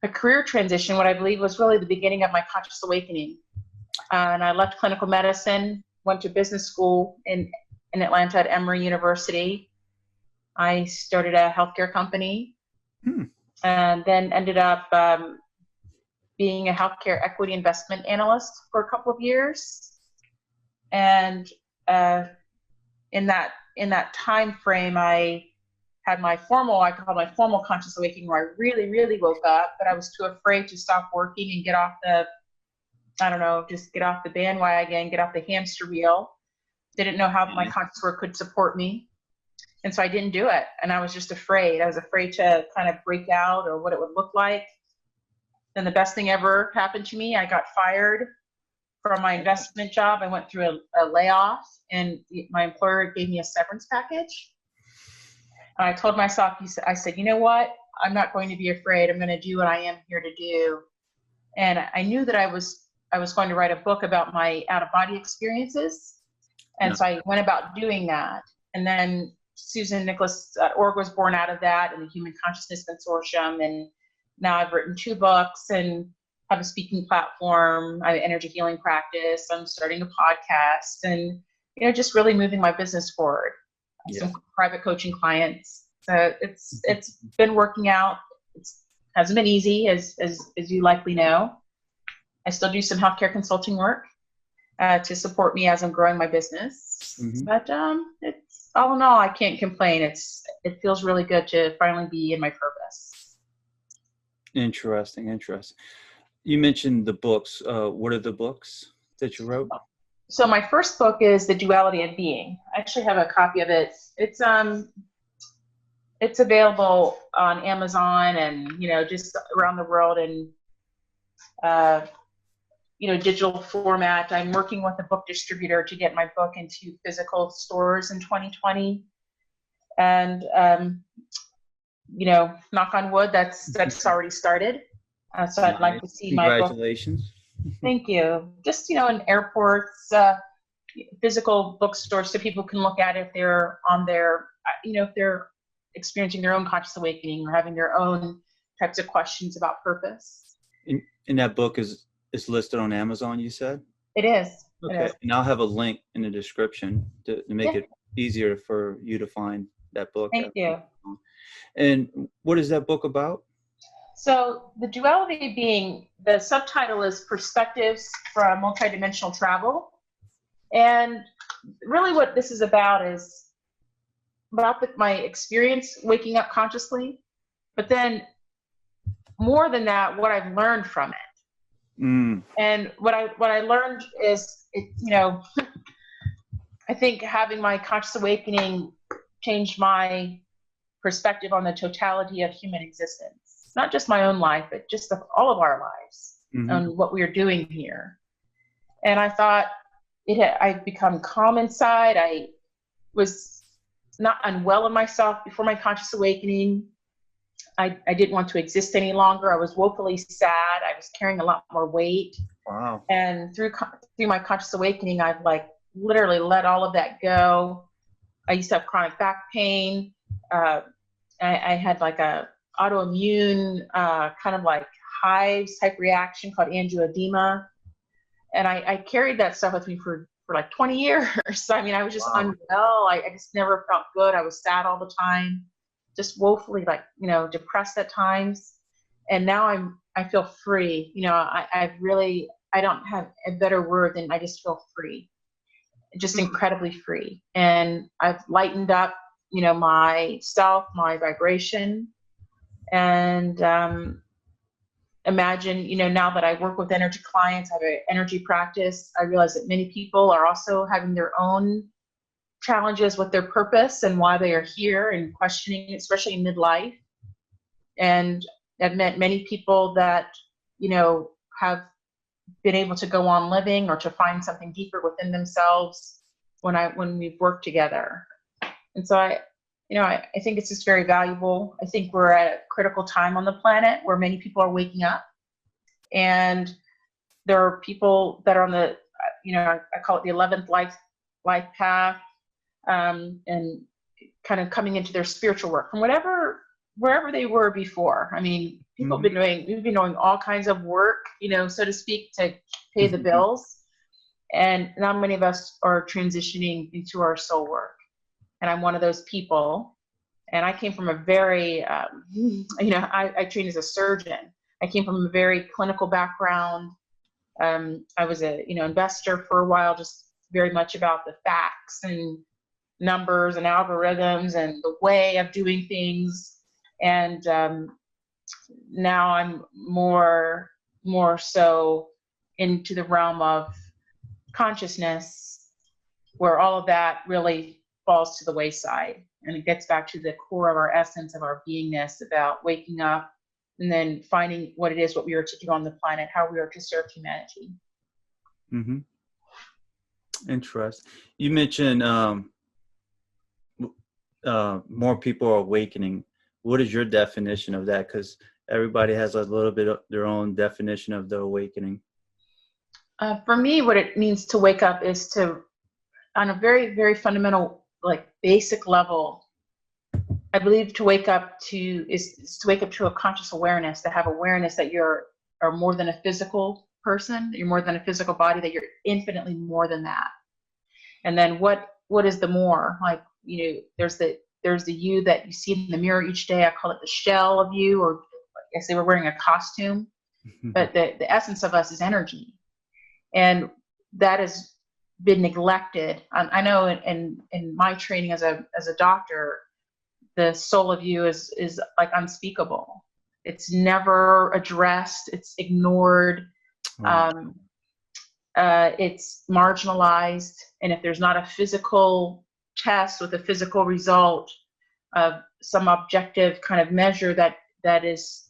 a career transition, what I believe was really the beginning of my conscious awakening. And I left clinical medicine, went to business school in Atlanta at Emory University. I started a healthcare company and then ended up being a healthcare equity investment analyst for a couple of years. And in that time frame, I had I called my formal conscious awakening, where I really, really woke up, but I was too afraid to stop working and get off the bandwagon, get off the hamster wheel. Didn't know how my conscious work could support me. And so I didn't do it. And I was just afraid. I was afraid to kind of break out or what it would look like. Then the best thing ever happened to me. I got fired from my investment job. I went through a layoff, and my employer gave me a severance package. And I told myself, I said, you know what? I'm not going to be afraid. I'm going to do what I am here to do. And I knew that I was going to write a book about my out-of-body experiences. And so I went about doing that. And then Susan Nicholas.org was born out of that, and the Human Consciousness Consortium. And now I've written 2 books and have a speaking platform. I have an energy healing practice. I'm starting a podcast, and, just really moving my business forward. Some private coaching clients. So it's been working out. It hasn't been easy, as you likely know. I still do some healthcare consulting work to support me as I'm growing my business. But it's all in all, I can't complain. It feels really good to finally be in my purpose. Interesting. You mentioned the books. What are the books that you wrote? So my first book is The Duality of Being. I actually have a copy of it. It's available on Amazon and, just around the world in, digital format. I'm working with a book distributor to get my book into physical stores in 2020. And, knock on wood, that's already started. So I'd like to see my book. Congratulations. Thank you. Just, in airports, physical bookstores, so people can look at it if they're on their, if they're experiencing their own conscious awakening or having their own types of questions about purpose. And that book is listed on Amazon, you said? It is. Okay. It is. And I'll have a link in the description to make it easier for you to find that book. Thank you. And what is that book about? So The Duality of Being, the subtitle is Perspectives from Multidimensional Travel. And really what this is about is about my experience waking up consciously, but then more than that, what I've learned from it. And what I learned is, I think having my conscious awakening changed my perspective on the totality of human existence. Not just my own life, but just of all of our lives and what we are doing here. And I thought I'd become calm inside. I was not unwell in myself before my conscious awakening. I didn't want to exist any longer. I was woefully sad. I was carrying a lot more weight. Wow. And through my conscious awakening, I've literally let all of that go. I used to have chronic back pain. I had a autoimmune kind of hives type reaction called angioedema. And I carried that stuff with me for 20 years. I was just unwell. I just never felt good. I was sad all the time, just woefully depressed at times. And now I feel free. I don't have a better word than I just feel free, just incredibly free. And I've lightened up, myself, my vibration. And imagine, now that I work with energy clients, I have an energy practice, I realize that many people are also having their own challenges with their purpose and why they are here and questioning, especially in midlife. And I've met many people that, have been able to go on living or to find something deeper within themselves when we've worked together. And so I think it's just very valuable. I think we're at a critical time on the planet where many people are waking up, and there are people that are on the, I call it the 11th life path, and kind of coming into their spiritual work from whatever wherever they were before. I mean, people have we've been doing all kinds of work, so to speak, to pay the bills. And not many of us are transitioning into our soul work. And I'm one of those people. And I came from a very, I trained as a surgeon. I came from a very clinical background. I was a, investor for a while, just very much about the facts and numbers and algorithms and the way of doing things. And now I'm more so into the realm of consciousness, where all of that really falls to the wayside, and it gets back to the core of our essence of our beingness, about waking up and then finding what it is, what we are to do on the planet, how we are to serve humanity. Mm-hmm. Interesting. You mentioned more people are awakening. What is your definition of that? Because everybody has a little bit of their own definition of the awakening. For me, what it means to wake up is to, on a very, very fundamental, like basic level, I believe to wake up to is to wake up to a conscious awareness, to have awareness that you're more than a physical person, you're more than a physical body, that you're infinitely more than that. And then what is the more? Like, there's the you that you see in the mirror each day. I call it the shell of you, or I say we're wearing a costume, but the essence of us is energy. And that has been neglected. I know in my training as a doctor, the soul of you is like unspeakable. It's never addressed. It's ignored. Wow. It's marginalized. And if there's not a physical test with a physical result of some objective kind of measure that is,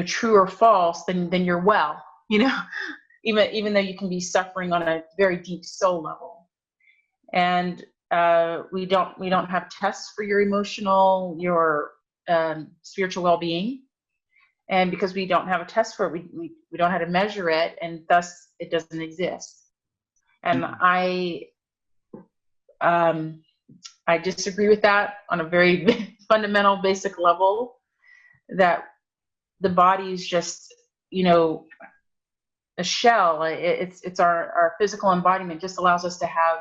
true or false, then you're well. Even though you can be suffering on a very deep soul level. And we don't have tests for your emotional, your spiritual well-being. And because we don't have a test for it, we don't know how to measure it, and thus it doesn't exist. And I disagree with that on a very fundamental, basic level, that the body is just, a shell. It's our physical embodiment, just allows us to have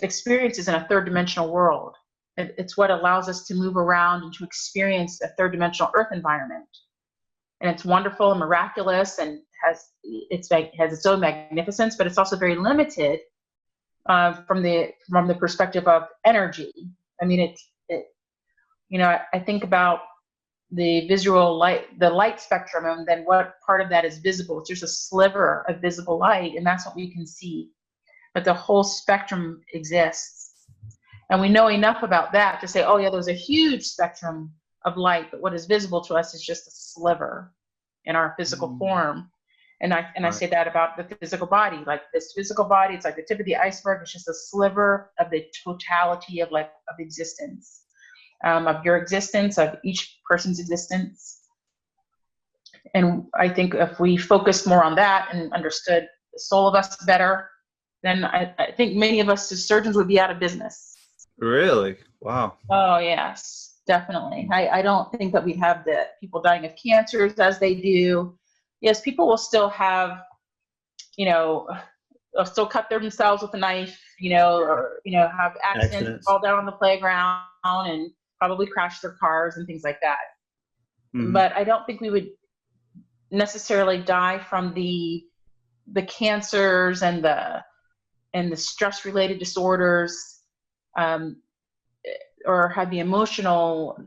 experiences in a third dimensional world. It's what allows us to move around and to experience a third dimensional earth environment. And it's wonderful and miraculous, and has its own magnificence, but it's also very limited from the perspective of energy. I mean, I think about the visual light, the light spectrum, and then what part of that is visible. It's just a sliver of visible light, and that's what we can see. But the whole spectrum exists. And we know enough about that to say, oh yeah, there's a huge spectrum of light, but what is visible to us is just a sliver in our physical form. And I say that about the physical body. Like this physical body, it's like the tip of the iceberg. It's just a sliver of the totality of existence. Of your existence, of each person's existence. And I think if we focused more on that and understood the soul of us better, then I think many of us as surgeons would be out of business. Really? Wow. Oh, yes, definitely. I don't think that we'd have the people dying of cancers as they do. Yes, people will still have, they'll still cut themselves with a knife, or, have accidents, fall down on the playground and probably crash their cars and things like that. Mm-hmm. But I don't think we would necessarily die from the cancers and the stress related disorders, or have the emotional,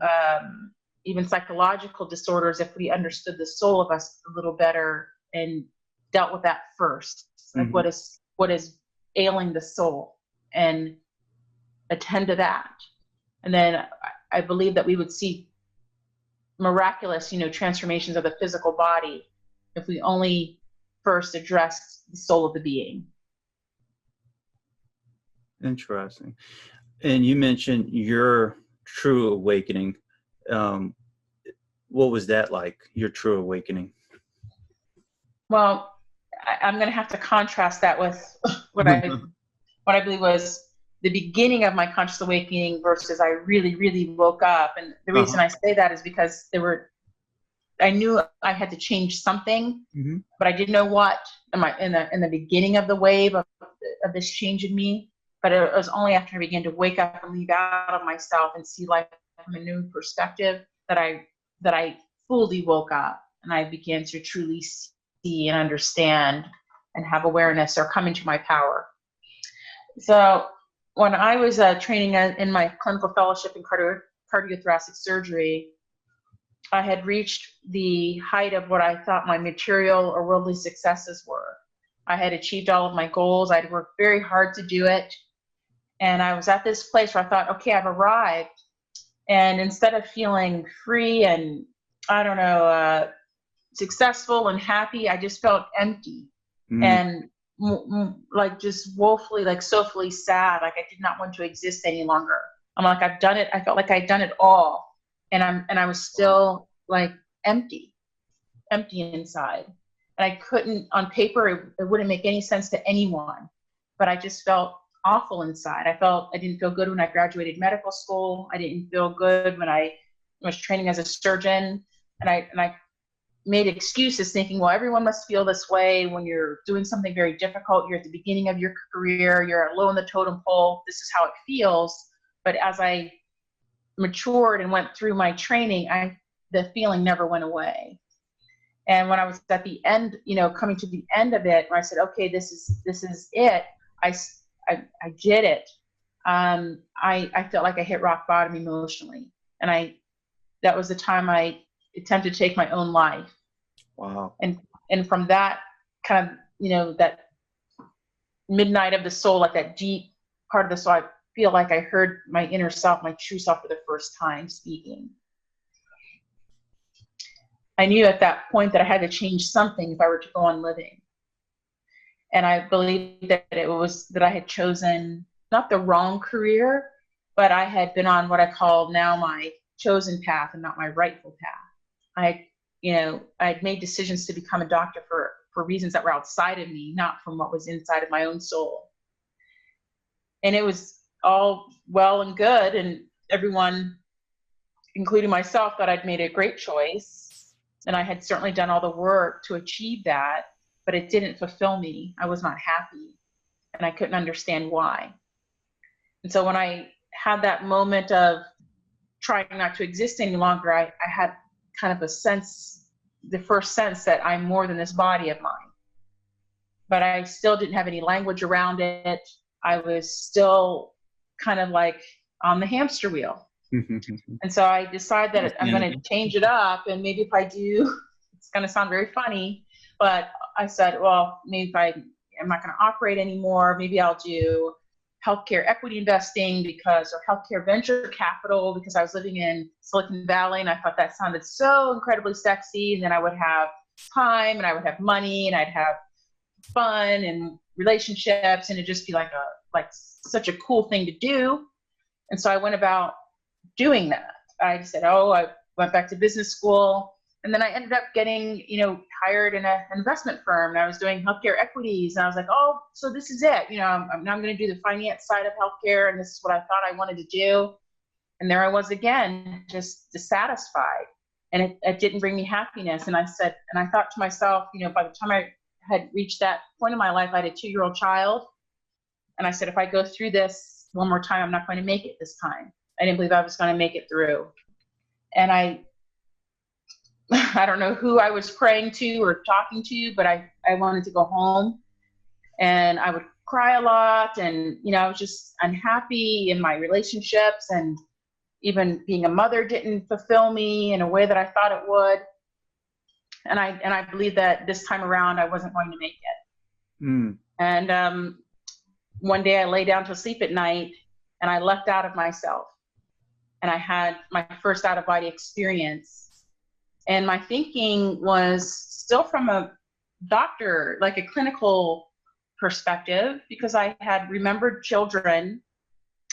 even psychological disorders, if we understood the soul of us a little better and dealt with that first. Like what is ailing the soul, and attend to that. And then I believe that we would see miraculous, transformations of the physical body if we only first address the soul of the being. Interesting. And you mentioned your true awakening. What was that like, your true awakening? Well, I'm going to have to contrast that with what I believe was the beginning of my conscious awakening versus I really, really woke up. And the reason I say that is because I knew I had to change something, but I didn't know what in the beginning of the wave of this change in me. But it was only after I began to wake up and leave out of myself and see life from a new perspective that I fully woke up and I began to truly see and understand and have awareness or come into my power. So when I was training in my clinical fellowship in cardiothoracic surgery, I had reached the height of what I thought my material or worldly successes were. I had achieved all of my goals. I'd worked very hard to do it. And I was at this place where I thought, okay, I've arrived. And instead of feeling free and, I don't know, successful and happy, I just felt empty and like just woefully, like soulfully sad. Like I did not want to exist any longer. I'm like, I've done it. I felt like I'd done it all. And I was still like empty inside. And I couldn't, on paper, it wouldn't make any sense to anyone, but I just felt awful inside. I didn't feel good when I graduated medical school. I didn't feel good when I was training as a surgeon. And I made excuses thinking, well, everyone must feel this way when you're doing something very difficult. You're at the beginning of your career. You're low on the totem pole. This is how it feels. But as I matured and went through my training, the feeling never went away. And when I was at the end, coming to the end of it, where I said, okay, this is it. I did it. I felt like I hit rock bottom emotionally. And that was the time I attempted to take my own life. Wow. And from that kind of, that midnight of the soul, like that deep part of the soul, I feel like I heard my inner self, my true self for the first time speaking. I knew at that point that I had to change something if I were to go on living. And I believed that it was that I had chosen not the wrong career, but I had been on what I call now my chosen path and not my rightful path. I had made decisions to become a doctor for reasons that were outside of me, not from what was inside of my own soul. And it was all well and good, and everyone, including myself, thought I'd made a great choice. And I had certainly done all the work to achieve that, but it didn't fulfill me. I was not happy, and I couldn't understand why. And so when I had that moment of trying not to exist any longer, I had kind of the first sense that I'm more than this body of mine. But I still didn't have any language around it. I was still kind of like on the hamster wheel. And so I decided that I'm going to change it up. And maybe if I do, it's going to sound very funny, but I said, well, maybe if I'm not going to operate anymore, maybe I'll do healthcare equity investing or healthcare venture capital, because I was living in Silicon Valley and I thought that sounded so incredibly sexy. And then I would have time and I would have money and I'd have fun and relationships, and it'd just be like such a cool thing to do. And so I went about doing that. I said, I went back to business school, and then I ended up getting, hired in an investment firm, and I was doing healthcare equities, and I was like, so this is it. I'm going to do the finance side of healthcare, and this is what I thought I wanted to do. And there I was again, just dissatisfied, and it didn't bring me happiness. And I thought to myself, by the time I had reached that point in my life, I had a 2-year-old child, and I said, if I go through this one more time, I'm not going to make it this time. I didn't believe I was going to make it through. And I don't know who I was praying to or talking to, but I wanted to go home, and I would cry a lot. And, I was just unhappy in my relationships, and even being a mother didn't fulfill me in a way that I thought it would. And I believed that this time around I wasn't going to make it. And one day I lay down to sleep at night, and I left out of myself, and I had my first out-of-body experience. And my thinking was still from a doctor, like a clinical perspective, because I had remembered children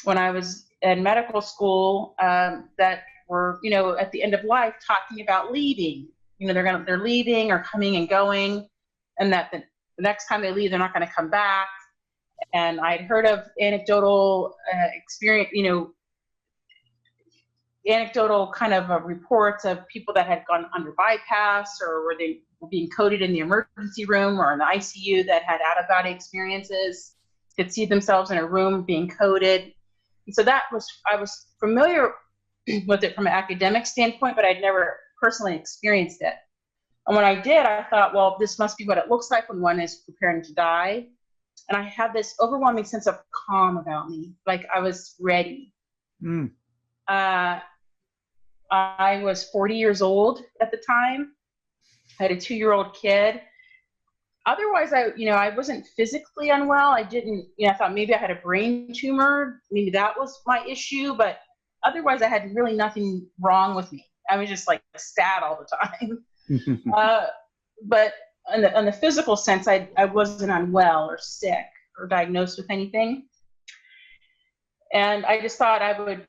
when I was in medical school that were, at the end of life talking about leaving. They're leaving or coming and going, and that the next time they leave, they're not going to come back. And I'd heard of anecdotal experience, anecdotal kind of reports of people that had gone under bypass, or were they being coded in the emergency room or in the ICU that had out-of-body experiences, could see themselves in a room being coded. And so I was familiar with it from an academic standpoint, but I'd never personally experienced it. And when I did, I thought, well, this must be what it looks like when one is preparing to die. And I had this overwhelming sense of calm about me, like I was ready. I was 40 years old at the time. I had a 2-year-old kid. Otherwise, I wasn't physically unwell. I didn't, I thought maybe I had a brain tumor. Maybe that was my issue, but otherwise I had really nothing wrong with me. I was just like sad all the time. But in the physical sense, I wasn't unwell or sick or diagnosed with anything. And I just thought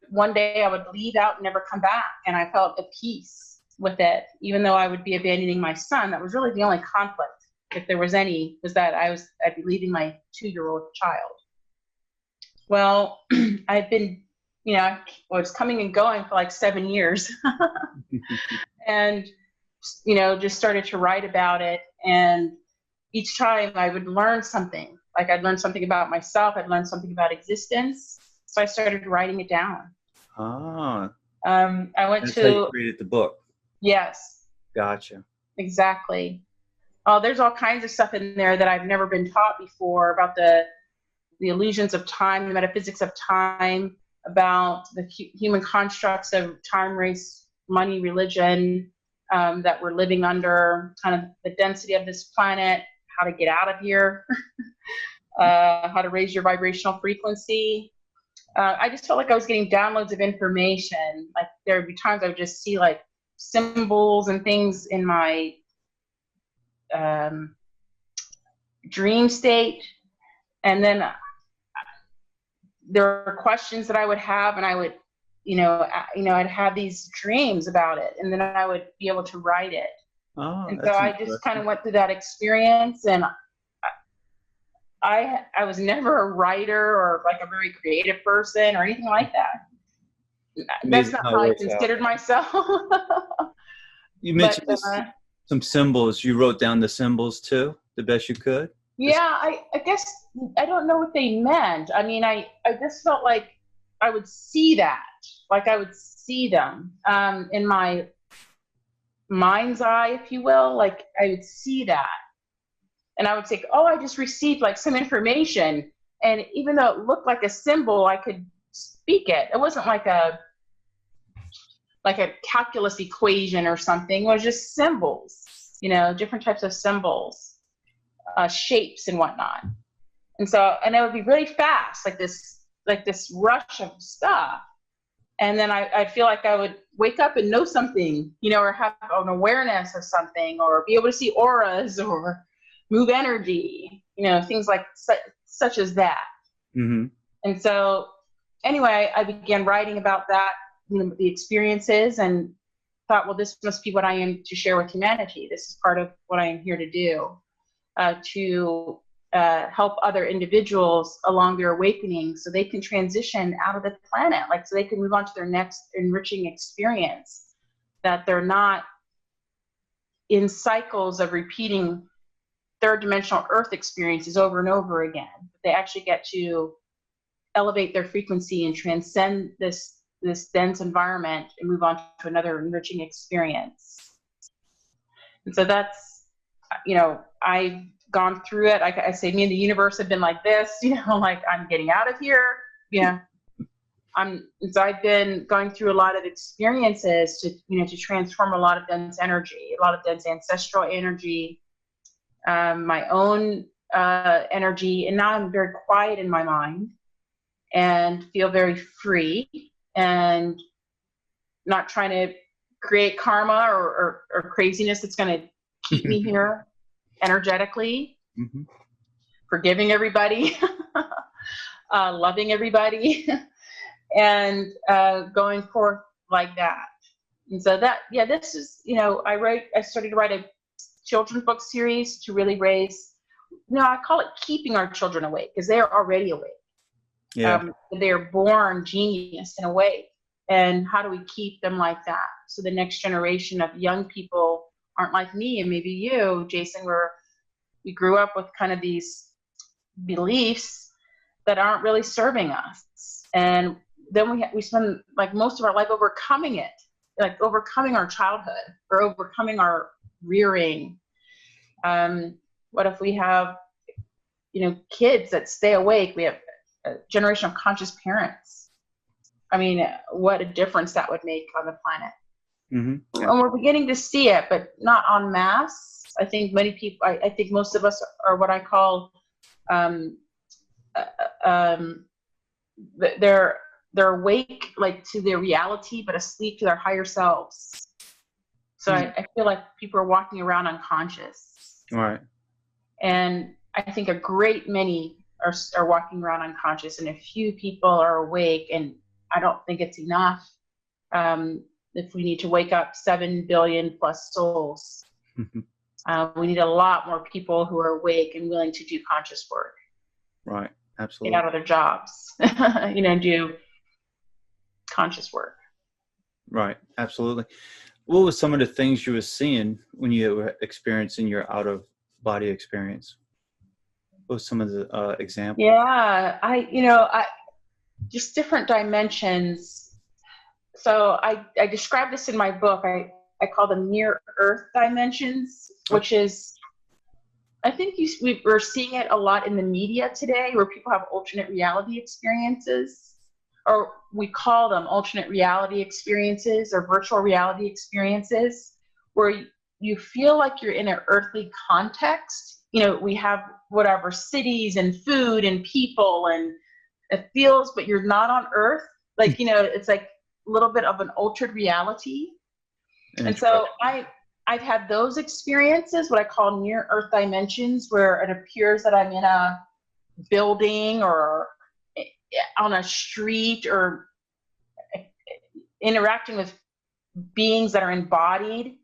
one day I would leave out and never come back. And I felt at peace with it, even though I would be abandoning my son. That was really the only conflict, if there was any, was that I'd be leaving my 2-year-old child. Well, I've been, I was coming and going for like 7 years and, just started to write about it. And each time I would learn something, like I'd learn something about myself. I'd learn something about existence. So I started writing it down. Ah. I went That's to. how you created the book. Yes. Gotcha. Exactly. There's all kinds of stuff in there that I've never been taught before about the illusions of time, the metaphysics of time, about the human constructs of time, race, money, religion that we're living under, kind of the density of this planet, how to get out of here, how to raise your vibrational frequency. I just felt like I was getting downloads of information. Like there would be times I would just see like symbols and things in my dream state. And then there were questions that I would have, and I would, I'd have these dreams about it, and then I would be able to write it. Oh, and so I just kind of went through that experience, and I was never a writer or like a very creative person or anything like that. That's not how I considered myself. You mentioned some symbols. You wrote down the symbols too, the best you could? Yeah, I guess I don't know what they meant. I mean, I just felt like I would see that, like I would see them in my mind's eye, if you will. Like I would see that. And I would say, oh, I just received like some information. And even though it looked like a symbol, I could speak it. It wasn't like a calculus equation or something. It was just symbols, different types of symbols, shapes and whatnot. And it would be really fast, like this rush of stuff. And then I'd feel like I would wake up and know something, or have an awareness of something, or be able to see auras or move energy, things like such as that. Mm-hmm. And so anyway, I began writing about that, the experiences, and thought, well, this must be what I am to share with humanity. This is part of what I am here to do, to help other individuals along their awakening so they can transition out of the planet, so they can move on to their next enriching experience, that they're not in cycles of repeating third dimensional earth experiences over and over again. They actually get to elevate their frequency and transcend this dense environment and move on to another enriching experience. And so that's, I've gone through it. I say me and the universe have been like this, like I'm getting out of here. So I've been going through a lot of experiences to transform a lot of dense energy, a lot of dense ancestral energy, my own energy. And now I'm very quiet in my mind and feel very free and not trying to create karma or craziness that's going to keep me here energetically. Mm-hmm. Forgiving everybody, loving everybody, and going forth like that. And so this is, I started to write a children's book series to really raise no, I call it keeping our children awake, because they are already awake. Yeah. They're born genius and awake. And how do we keep them like that? So the next generation of young people aren't like me and maybe you, Jason, where we grew up with kind of these beliefs that aren't really serving us. And then we spend like most of our life overcoming it, like overcoming our childhood or overcoming our rearing. What if we have, kids that stay awake? We have a generation of conscious parents. I mean, what a difference that would make on the planet. Mm-hmm. And we're beginning to see it, but not en masse. I think many people, I think most of us are what I call, they're awake like to their reality, but asleep to their higher selves. So I feel like people are walking around unconscious. Right. And I think a great many are walking around unconscious, and a few people are awake, and I don't think it's enough. If we need to wake up 7 billion plus souls, we need a lot more people who are awake and willing to do conscious work. Right. Absolutely. Get out of their jobs, do conscious work. Right. Absolutely. What was some of the things you were seeing when you were experiencing your out of body experience? What was some of the examples? Yeah, I just different dimensions. So I describe this in my book. I call them near Earth dimensions, which is, I think we're seeing it a lot in the media today, where people have alternate reality experiences, or we call them alternate reality experiences or virtual reality experiences, where you feel like you're in an earthly context. We have whatever cities and food and people, and it feels, but you're not on Earth. Like, it's like a little bit of an altered reality. And so I've had those experiences, what I call near Earth dimensions, where it appears that I'm in a building or on a street or interacting with beings that are embodied.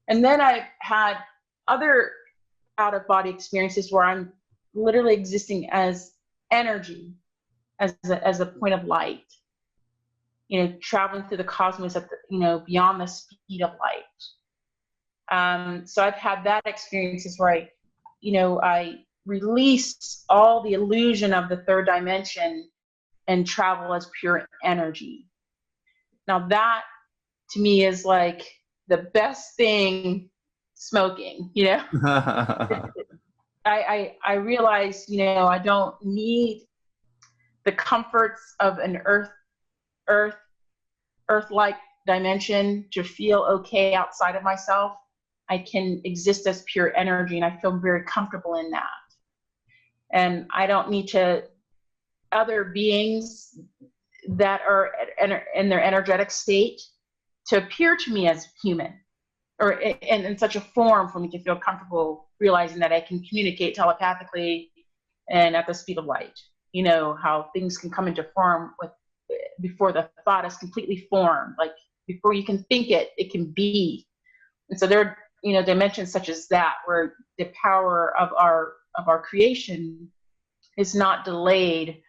And then I've had other out-of-body experiences where I'm literally existing as energy, as a point of light, traveling through the cosmos at the, beyond the speed of light. So I've had that experiences where I release all the illusion of the third dimension and travel as pure energy. Now that to me is like the best thing smoking, I realize, I don't need the comforts of an earth-like dimension to feel okay outside of myself. I can exist as pure energy, and I feel very comfortable in that. And I don't need other beings that are in their energetic state to appear to me as human, or in such a form for me to feel comfortable realizing that I can communicate telepathically and at the speed of light. How things can come into form before the thought is completely formed. Like before you can think it, it can be. And so there are, dimensions such as that, where the power of our creation is not delayed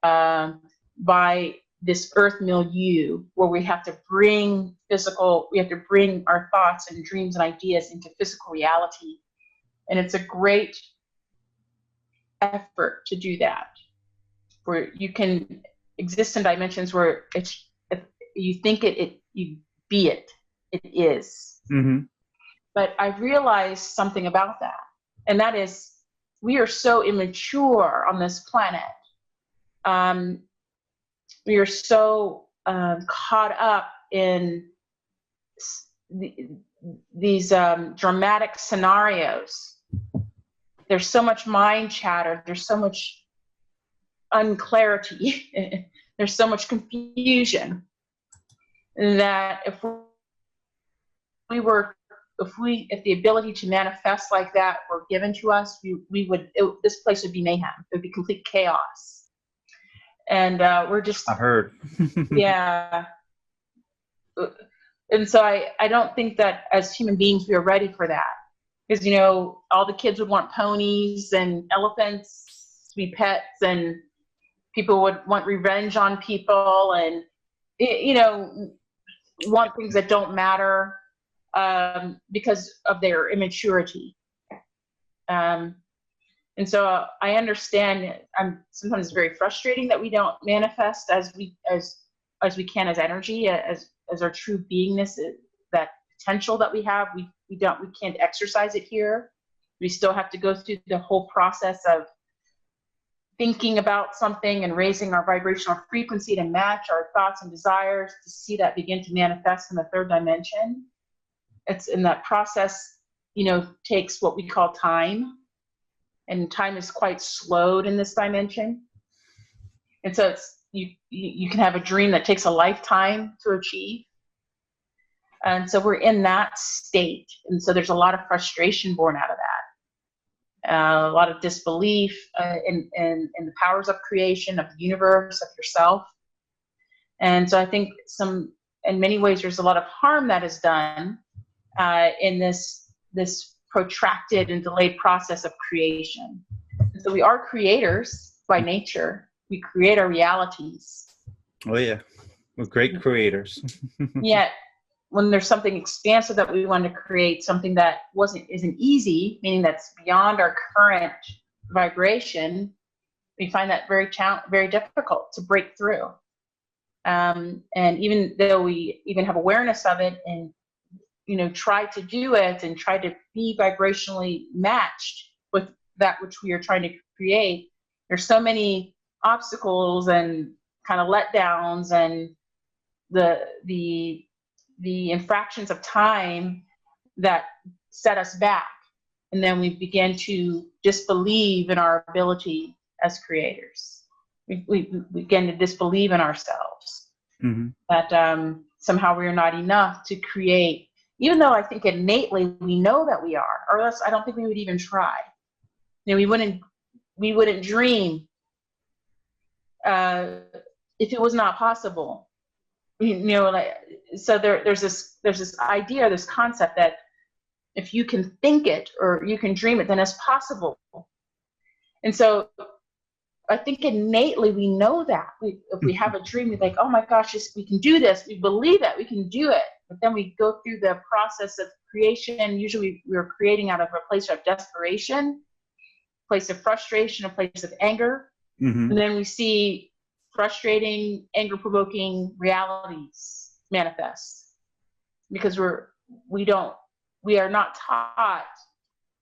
by this earth milieu, where we have to bring our thoughts and dreams and ideas into physical reality. And it's a great effort to do that, where you can exist in dimensions where if you think you be it is. Mm-hmm. But I've realized something about that, and that is we are so immature on this planet. We are so caught up in these dramatic scenarios. There's so much mind chatter. There's so much unclarity. There's so much confusion that if the ability to manifest like that were given to us, this place would be mayhem. It would be complete chaos. And we're just, I heard. yeah. And so I don't think that as human beings we are ready for that. Because, all the kids would want ponies and elephants to be pets, and people would want revenge on people, and, want things that don't matter because of their immaturity. And so I understand. Sometimes it's very frustrating that we don't manifest as we can as energy, as our true beingness, that potential that we have. We can't exercise it here. We still have to go through the whole process of thinking about something and raising our vibrational frequency to match our thoughts and desires to see that begin to manifest in the third dimension. It's in that process, takes what we call time, and time is quite slowed in this dimension. And so you can have a dream that takes a lifetime to achieve. And so we're in that state. And so there's a lot of frustration born out of that. A lot of disbelief in the powers of creation, of the universe, of yourself. And so I think in many ways, there's a lot of harm that is done in this protracted and delayed process of creation. And so we are creators by nature. We create our realities. Oh yeah, we're great creators. Yet, when there's something expansive that we want to create, something that isn't easy, meaning that's beyond our current vibration, we find that very difficult to break through. And even though we even have awareness of it and try to do it and try to be vibrationally matched with that which we are trying to create, there's so many obstacles and kind of letdowns and the infractions of time that set us back. And then we begin to disbelieve in our ability as creators. We begin to disbelieve in ourselves. Mm-hmm. That somehow we are not enough to create, even though I think innately we know that we are, or else I don't think we would even try. We wouldn't dream if it was not possible. So there's this idea, this concept that if you can think it or you can dream it, then it's possible. And so I think innately we know that. If we have a dream, we're like, oh my gosh, we can do this. We believe that we can do it. But then we go through the process of creation. Usually we're creating out of a place of desperation, a place of frustration, a place of anger. Mm-hmm. And then we see frustrating, anger-provoking realities manifest because we are not taught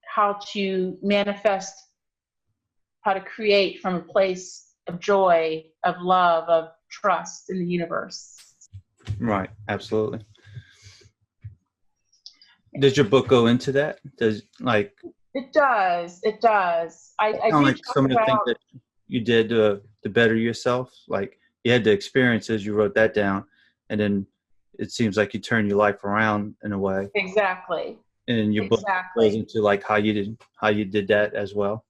how to manifest, how to create from a place of joy, of love, of trust in the universe. Right, absolutely. Does your book go into that? It does. I like some of the things that you did to better yourself, like you had the experiences, you wrote that down, and then it seems like you turned your life around in a way. Exactly. And your book goes into like how you did that as well.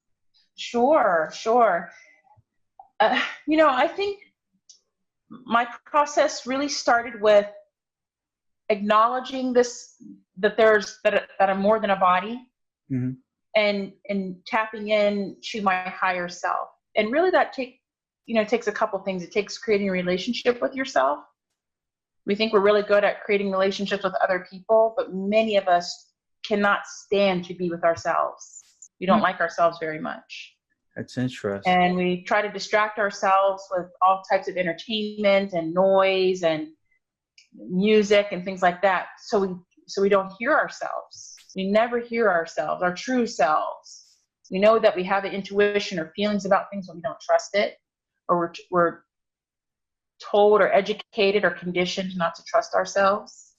Sure. I think my process really started with acknowledging that I'm more than a body, mm-hmm. and tapping in to my higher self. And really that takes a couple things. It takes creating a relationship with yourself. We think we're really good at creating relationships with other people, but many of us cannot stand to be with ourselves. We don't like ourselves very much. That's interesting. And we try to distract ourselves with all types of entertainment and noise and music and things like that. So we don't hear ourselves. We never hear ourselves, our true selves. We know that we have an intuition or feelings about things, but we don't trust it, or we're told or educated or conditioned not to trust ourselves.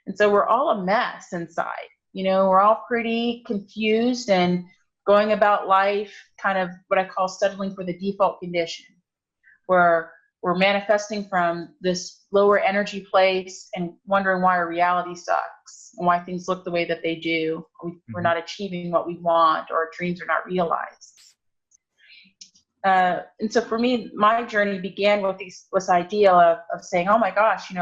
And so we're all a mess inside. We're all pretty confused and going about life kind of what I call settling for the default condition, where we're manifesting from this lower energy place and wondering why our reality sucks and why things look the way that they do. We're not achieving what we want, or our dreams are not realized. And so for me, my journey began with this idea of saying, oh my gosh,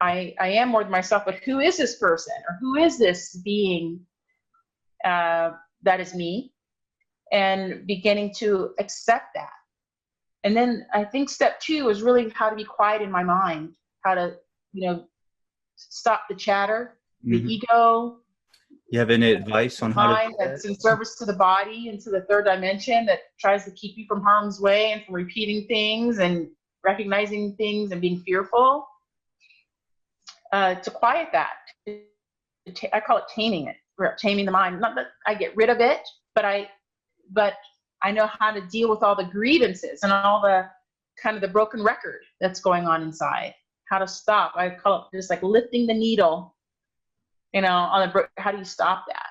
I am more than myself, but who is this person, or who is this being that is me, and beginning to accept that. And then I think step 2 is really how to be quiet in my mind, how to, stop the chatter, the ego. You have any advice on how to mind do that? that's in service to the body and to the third dimension, that tries to keep you from harm's way and from repeating things and recognizing things and being fearful, to quiet that. I call it taming it, taming the mind. Not that I get rid of it, but I know how to deal with all the grievances and all the kind of the broken record that's going on inside. How to stop. I call it just like lifting the needle, how do you stop that?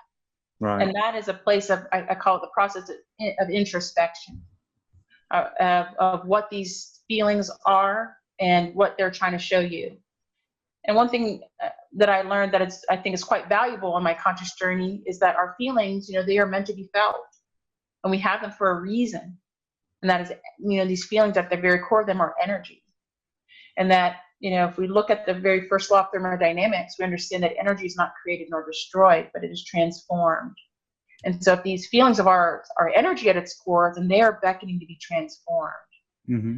Right. And that is a place of, I call it the process of introspection, of what these feelings are and what they're trying to show you. And one thing that I learned that I think is quite valuable on my conscious journey is that our feelings, they are meant to be felt, and we have them for a reason. And that is, these feelings at the very core of them are energy. And that, if we look at the very first law of thermodynamics, we understand that energy is not created nor destroyed, but it is transformed. And so if these feelings of our energy at its core, then they are beckoning to be transformed. Mm-hmm.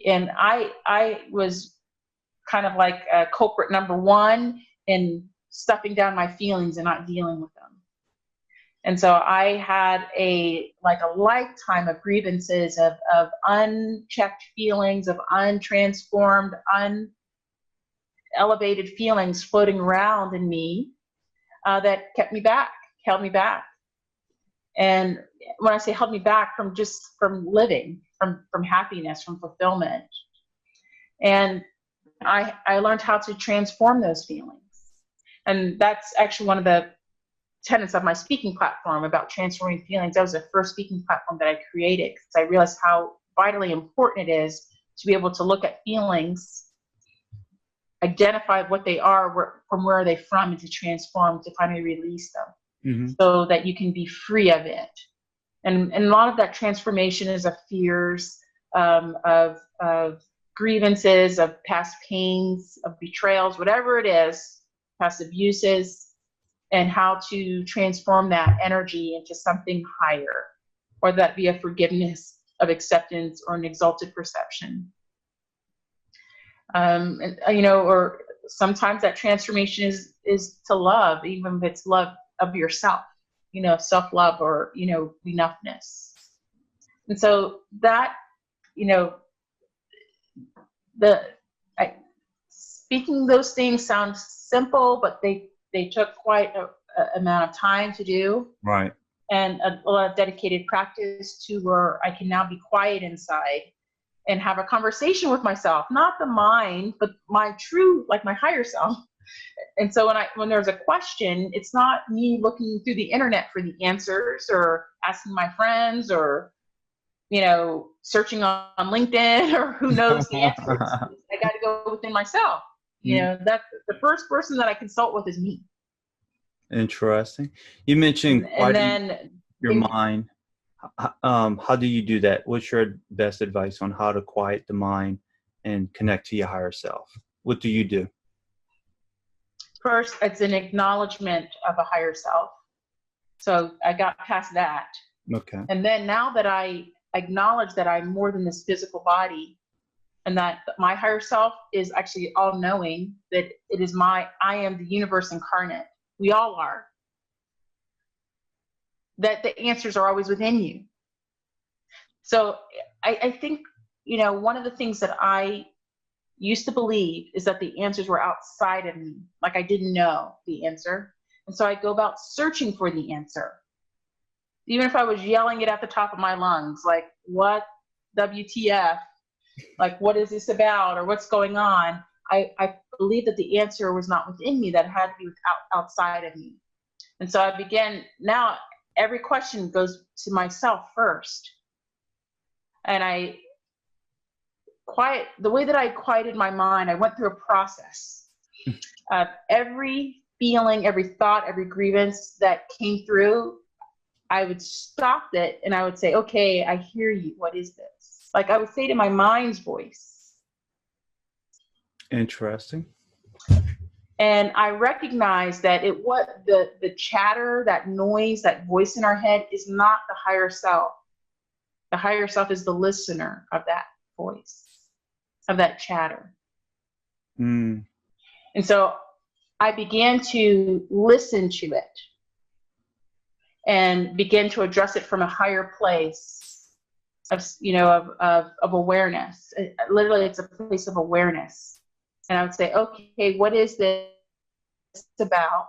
And I was kind of like a culprit number 1 in stuffing down my feelings and not dealing with them. And so I had a lifetime of grievances, of unchecked feelings, of untransformed, unelevated feelings floating around in me, that held me back. And when I say held me back, from living, from happiness, from fulfillment. And I learned how to transform those feelings. And that's actually one of the tenets of my speaking platform, about transforming feelings. That was the first speaking platform that I created, because I realized how vitally important it is to be able to look at feelings, identify what they are, from where are they from, and to transform, to finally release them, so that you can be free of it. And a lot of that transformation is of fears, of grievances, of past pains, of betrayals, whatever it is, past abuses, and how to transform that energy into something higher, or that be a forgiveness, of acceptance, or an exalted perception. Or sometimes that transformation is to love, even if it's love of yourself, self-love, or, enoughness. And so that, speaking those things sound simple, but they took quite a amount of time to do. Right. And a lot of dedicated practice, to where I can now be quiet inside and have a conversation with myself, not the mind, but my true, my higher self. And so when there's a question, it's not me looking through the internet for the answers, or asking my friends, or, searching on LinkedIn, or who knows the answers. I got to go within myself. That's the first person that I consult with is me. Interesting. You mentioned your mind. How do you do that? What's your best advice on how to quiet the mind and connect to your higher self? What do you do? First, it's an acknowledgement of a higher self. So I got past that. Okay. And then now that I acknowledge that I'm more than this physical body, and that my higher self is actually all-knowing, that it is I am the universe incarnate. We all are. That the answers are always within you. So I think, one of the things that I used to believe is that the answers were outside of me. I didn't know the answer. And so I go about searching for the answer. Even if I was yelling it at the top of my lungs, what WTF? What is this about, or what's going on? I believe that the answer was not within me, that it had to be outside of me. And so I began, now every question goes to myself first. And the way that I quieted my mind, I went through a process of every feeling, every thought, every grievance that came through. I would stop it and I would say, okay, I hear you. What is this? I would say to my mind's voice. Interesting. And I recognized that the chatter, that noise, that voice in our head is not the higher self. The higher self is the listener of that voice, of that chatter. Mm. And so I began to listen to it and begin to address it from a higher place of, you know, of awareness. Literally, it's a place of awareness. And I would say, okay, what is this about?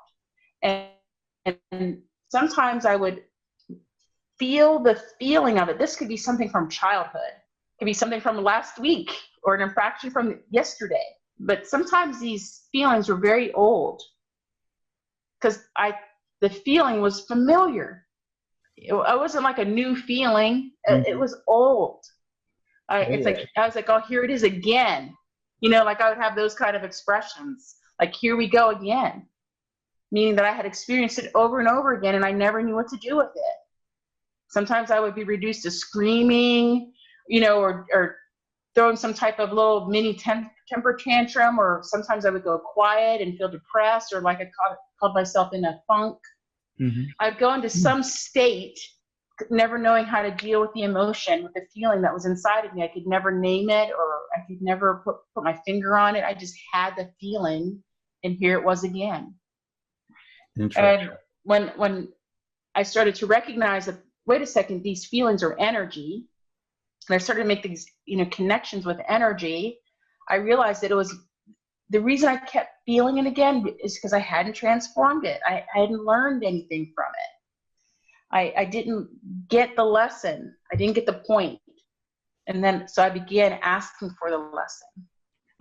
And sometimes I would feel the feeling of it. This could be something from childhood. It could be something from last week or an infraction from yesterday. But sometimes these feelings were very old because the feeling was familiar. It wasn't like a new feeling. It was old. I was like, oh, here it is again. You know, like I would have those kind of expressions, like, here we go again, meaning that I had experienced it over and over again and I never knew what to do with it. Sometimes I would be reduced to screaming, you know, or throwing some type of little mini temper tantrum, or sometimes I would go quiet and feel depressed, or like I called myself in a funk. Mm-hmm. I'd go into some state, never knowing how to deal with the emotion, with the feeling that was inside of me. I could never name it, or I could never put my finger on it. I just had the feeling, and here it was again. And when I started to recognize that, wait a second, these feelings are energy, and I started to make these, you know, connections with energy, I realized that it was the reason I kept feeling it again is because I hadn't transformed it. I hadn't learned anything from it. I didn't get the lesson. I didn't get the point. And then, so I began asking for the lesson.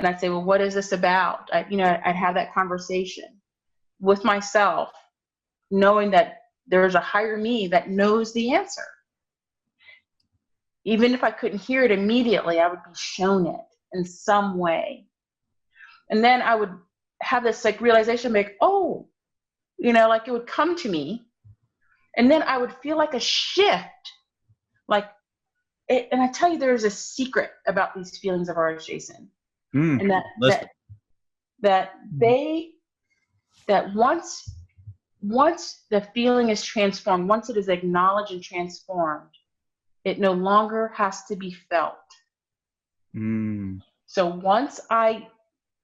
And I'd say, well, what is this about? I'd have that conversation with myself, knowing that there's a higher me that knows the answer. Even if I couldn't hear it immediately, I would be shown it in some way. And then I would have this like realization, like, oh, you know, like it would come to me. And then I would feel like a shift, like it. And I tell you, there's a secret about these feelings of ours, Jason. And that once the feeling is transformed, once it is acknowledged and transformed, it no longer has to be felt. So once I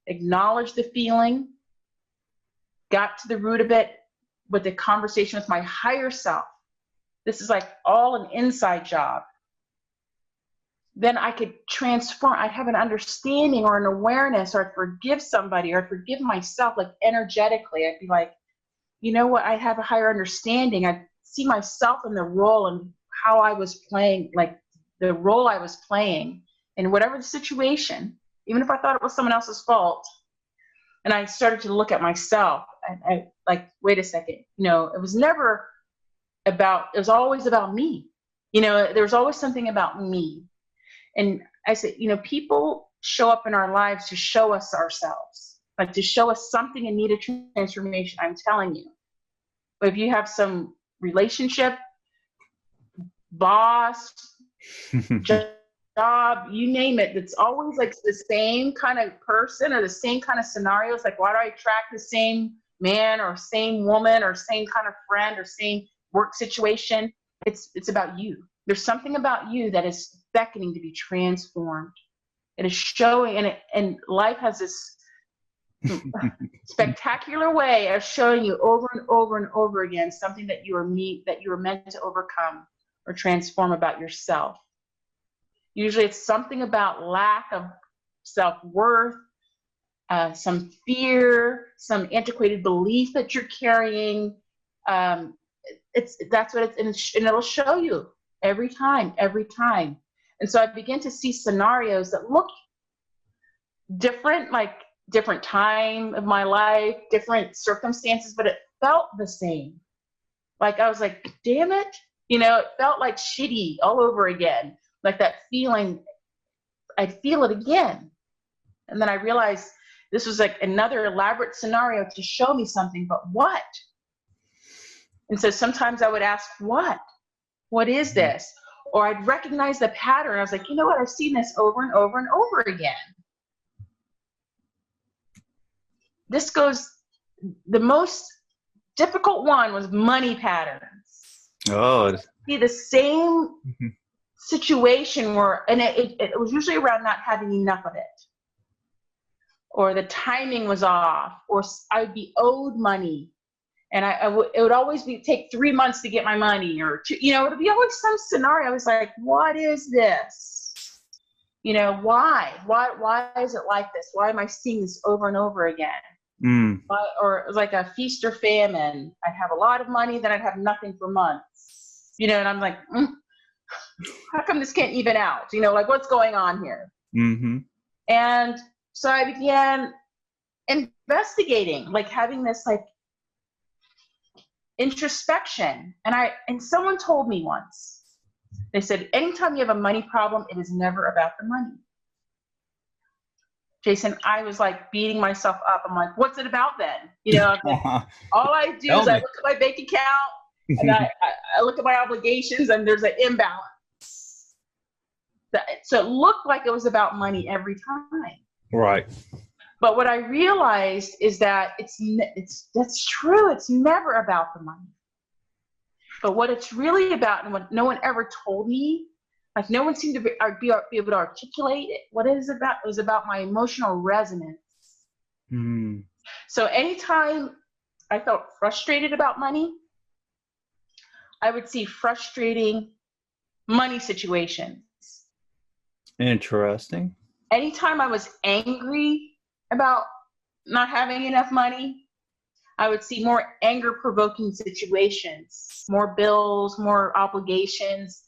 acknowledged the feeling, got to the root of it with the conversation with my higher self, this is like all an inside job, then I could transform. I'd have an understanding or an awareness, or I'd forgive somebody, or I'd forgive myself, like energetically. I'd be like, you know what, I have a higher understanding. I'd see myself in the role and how I was playing, like the role I was playing in whatever the situation, even if I thought it was someone else's fault. And I started to look at myself. I like, wait a second, you know, it was always about me. You know, there was always something about me. And I said, you know, people show up in our lives to show us ourselves, like to show us something in need of transformation. I'm telling you. But if you have some relationship, boss, job, you name it, it's always like the same kind of person or the same kind of scenarios. Like, why do I attract the same man or same woman or same kind of friend or same work situation? It's about you. There's something about you that is beckoning to be transformed. It is showing, and life has this spectacular way of showing you over and over and over again something that you were meant to overcome or transform about yourself. Usually it's something about lack of self-worth, some fear, some antiquated belief that you're carrying. That's what it's, and it'll show you every time. And so I began to see scenarios that look different, like different time of my life, different circumstances, but it felt the same. Like I was like, damn it. You know, it felt like shitty all over again. Like that feeling, I'd feel it again. And then I realized this was like another elaborate scenario to show me something, but what? And so sometimes I would ask, what? What is this? Or I'd recognize the pattern. I was like, you know what? I've seen this over and over and over again. the most difficult one was money patterns. Oh. See the same situation where, and it was usually around not having enough of it, or the timing was off, or I would be owed money, and it would always take 3 months to get my money, or two, it would be always some scenario. I was like, what is this? Why is it like this? Why am I seeing this over and over again? Or it was like a feast or famine. I'd have a lot of money, then I'd have nothing for months, and I'm like, how come this can't even out? Like, what's going on here? Mm-hmm. And so I began investigating, like having this like introspection. And someone told me once, they said, anytime you have a money problem, it is never about the money. Jason, I was like beating myself up. I'm like, what's it about then? All I do is I look at my bank account and I look at my obligations, and there's an imbalance. So it looked like it was about money every time. Right. But what I realized is that that's true. It's never about the money. But what it's really about, and what no one ever told me, like no one seemed to be able to articulate it, what it is about, it was about my emotional resonance. So anytime I felt frustrated about money, I would see frustrating money situations. Interesting. Anytime I was angry about not having enough money, I would see more anger-provoking situations, more bills, more obligations,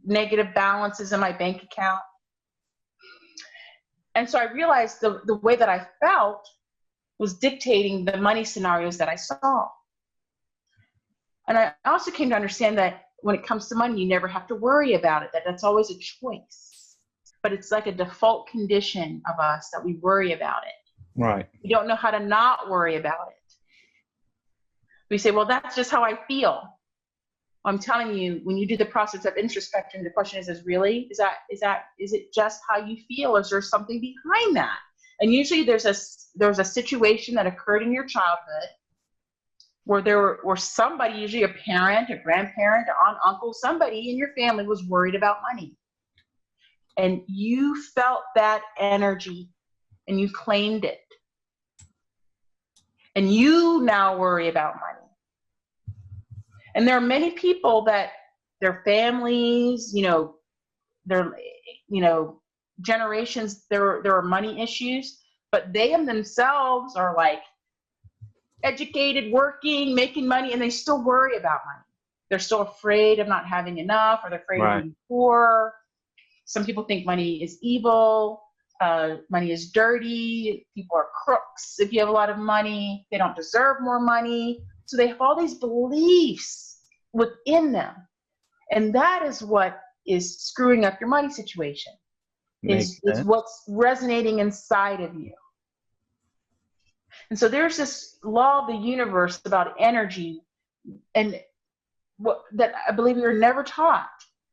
negative balances in my bank account. And so I realized the way that I felt was dictating the money scenarios that I saw. And I also came to understand that when it comes to money, you never have to worry about it, that's always a choice. But it's like a default condition of us that we worry about it. Right. We don't know how to not worry about it. We say, well, that's just how I feel. I'm telling you, when you do the process of introspection, the question is really, is it just how you feel? Or is there something behind that? And usually there's a situation that occurred in your childhood where there were somebody, usually a parent, a grandparent, an aunt, uncle, somebody in your family was worried about money. And you felt that energy and you claimed it. And you now worry about money. And there are many people that their families, their generations, there are money issues, but they themselves are like educated, working, making money, and they still worry about money. They're still afraid of not having enough, or they're afraid of being poor. Some people think money is evil. Money is dirty. People are crooks. If you have a lot of money, they don't deserve more money. So they have all these beliefs within them. And that is what is screwing up your money situation, is what's resonating inside of you. And so there's this law of the universe about energy, and that I believe we were never taught.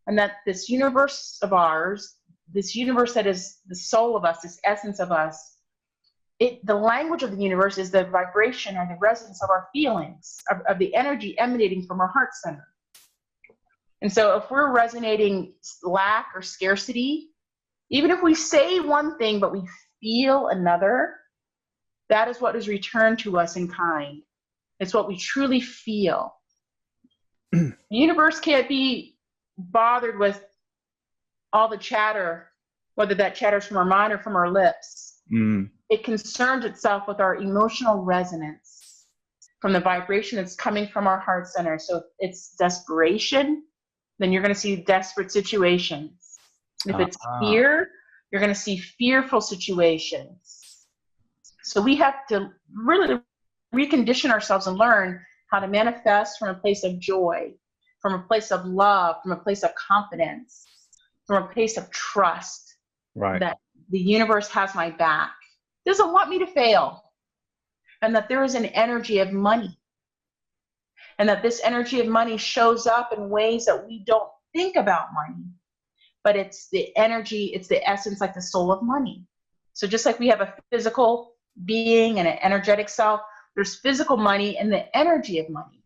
And that this universe of ours, this universe that is the soul of us, this essence of us, the language of the universe is the vibration or the resonance of our feelings, of the energy emanating from our heart center. And so if we're resonating lack or scarcity, even if we say one thing but we feel another, that is what is returned to us in kind. It's what we truly feel. The universe can't be bothered with all the chatter, whether that chatter is from our mind or from our lips. It concerns itself with our emotional resonance from the vibration that's coming from our heart center. So if it's desperation, then you're going to see desperate situations. If it's fear, you're going to see fearful situations. So we have to really recondition ourselves and learn how to manifest from a place of joy, from a place of love, from a place of confidence, from a place of trust. Right. That the universe has my back, doesn't want me to fail, and that there is an energy of money, and that this energy of money shows up in ways that we don't think about money, but it's the energy, it's the essence, like the soul of money. So just like we have a physical being and an energetic self. There's physical money and the energy of money.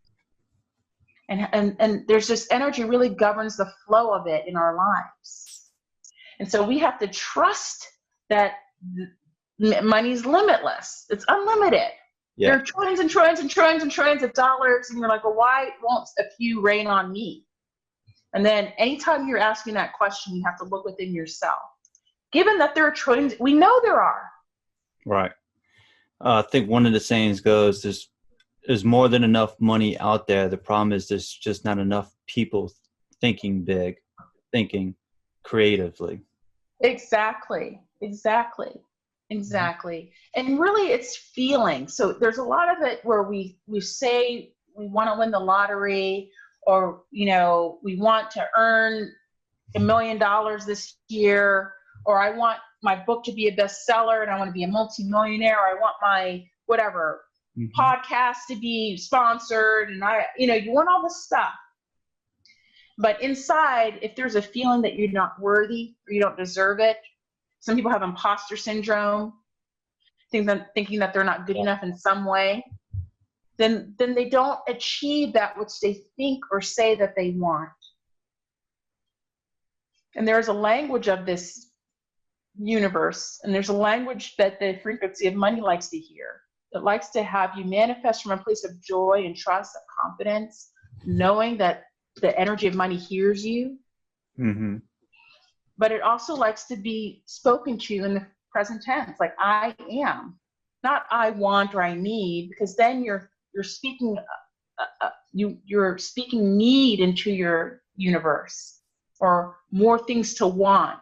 And there's this energy really governs the flow of it in our lives. And so we have to trust that money's limitless. It's unlimited. Yeah. There are trillions and trillions and trillions and trillions of dollars. And you're like, well, why won't a few rain on me? And then anytime you're asking that question, you have to look within yourself. Given that there are trillions, we know there are. Right. I think one of the sayings goes, there's more than enough money out there. The problem is there's just not enough people thinking big, thinking creatively. Exactly. And really it's feeling. So there's a lot of it where we say we want to win the lottery, or, you know, we want to earn $1 million this year, or I want my book to be a bestseller and I want to be a multimillionaire, or I want my whatever podcast to be sponsored, and you want all this stuff. But inside, if there's a feeling that you're not worthy or you don't deserve it, some people have imposter syndrome, thinking that they're not good enough in some way, then they don't achieve that which they think or say that they want. And there's a language of this universe, and there's a language that the frequency of money likes to hear. It likes to have you manifest from a place of joy and trust, of confidence, knowing that the energy of money hears you. Mm-hmm. But it also likes to be spoken to in the present tense, like I am, not I want or I need, because then you're speaking you're speaking need into your universe, or more things to want,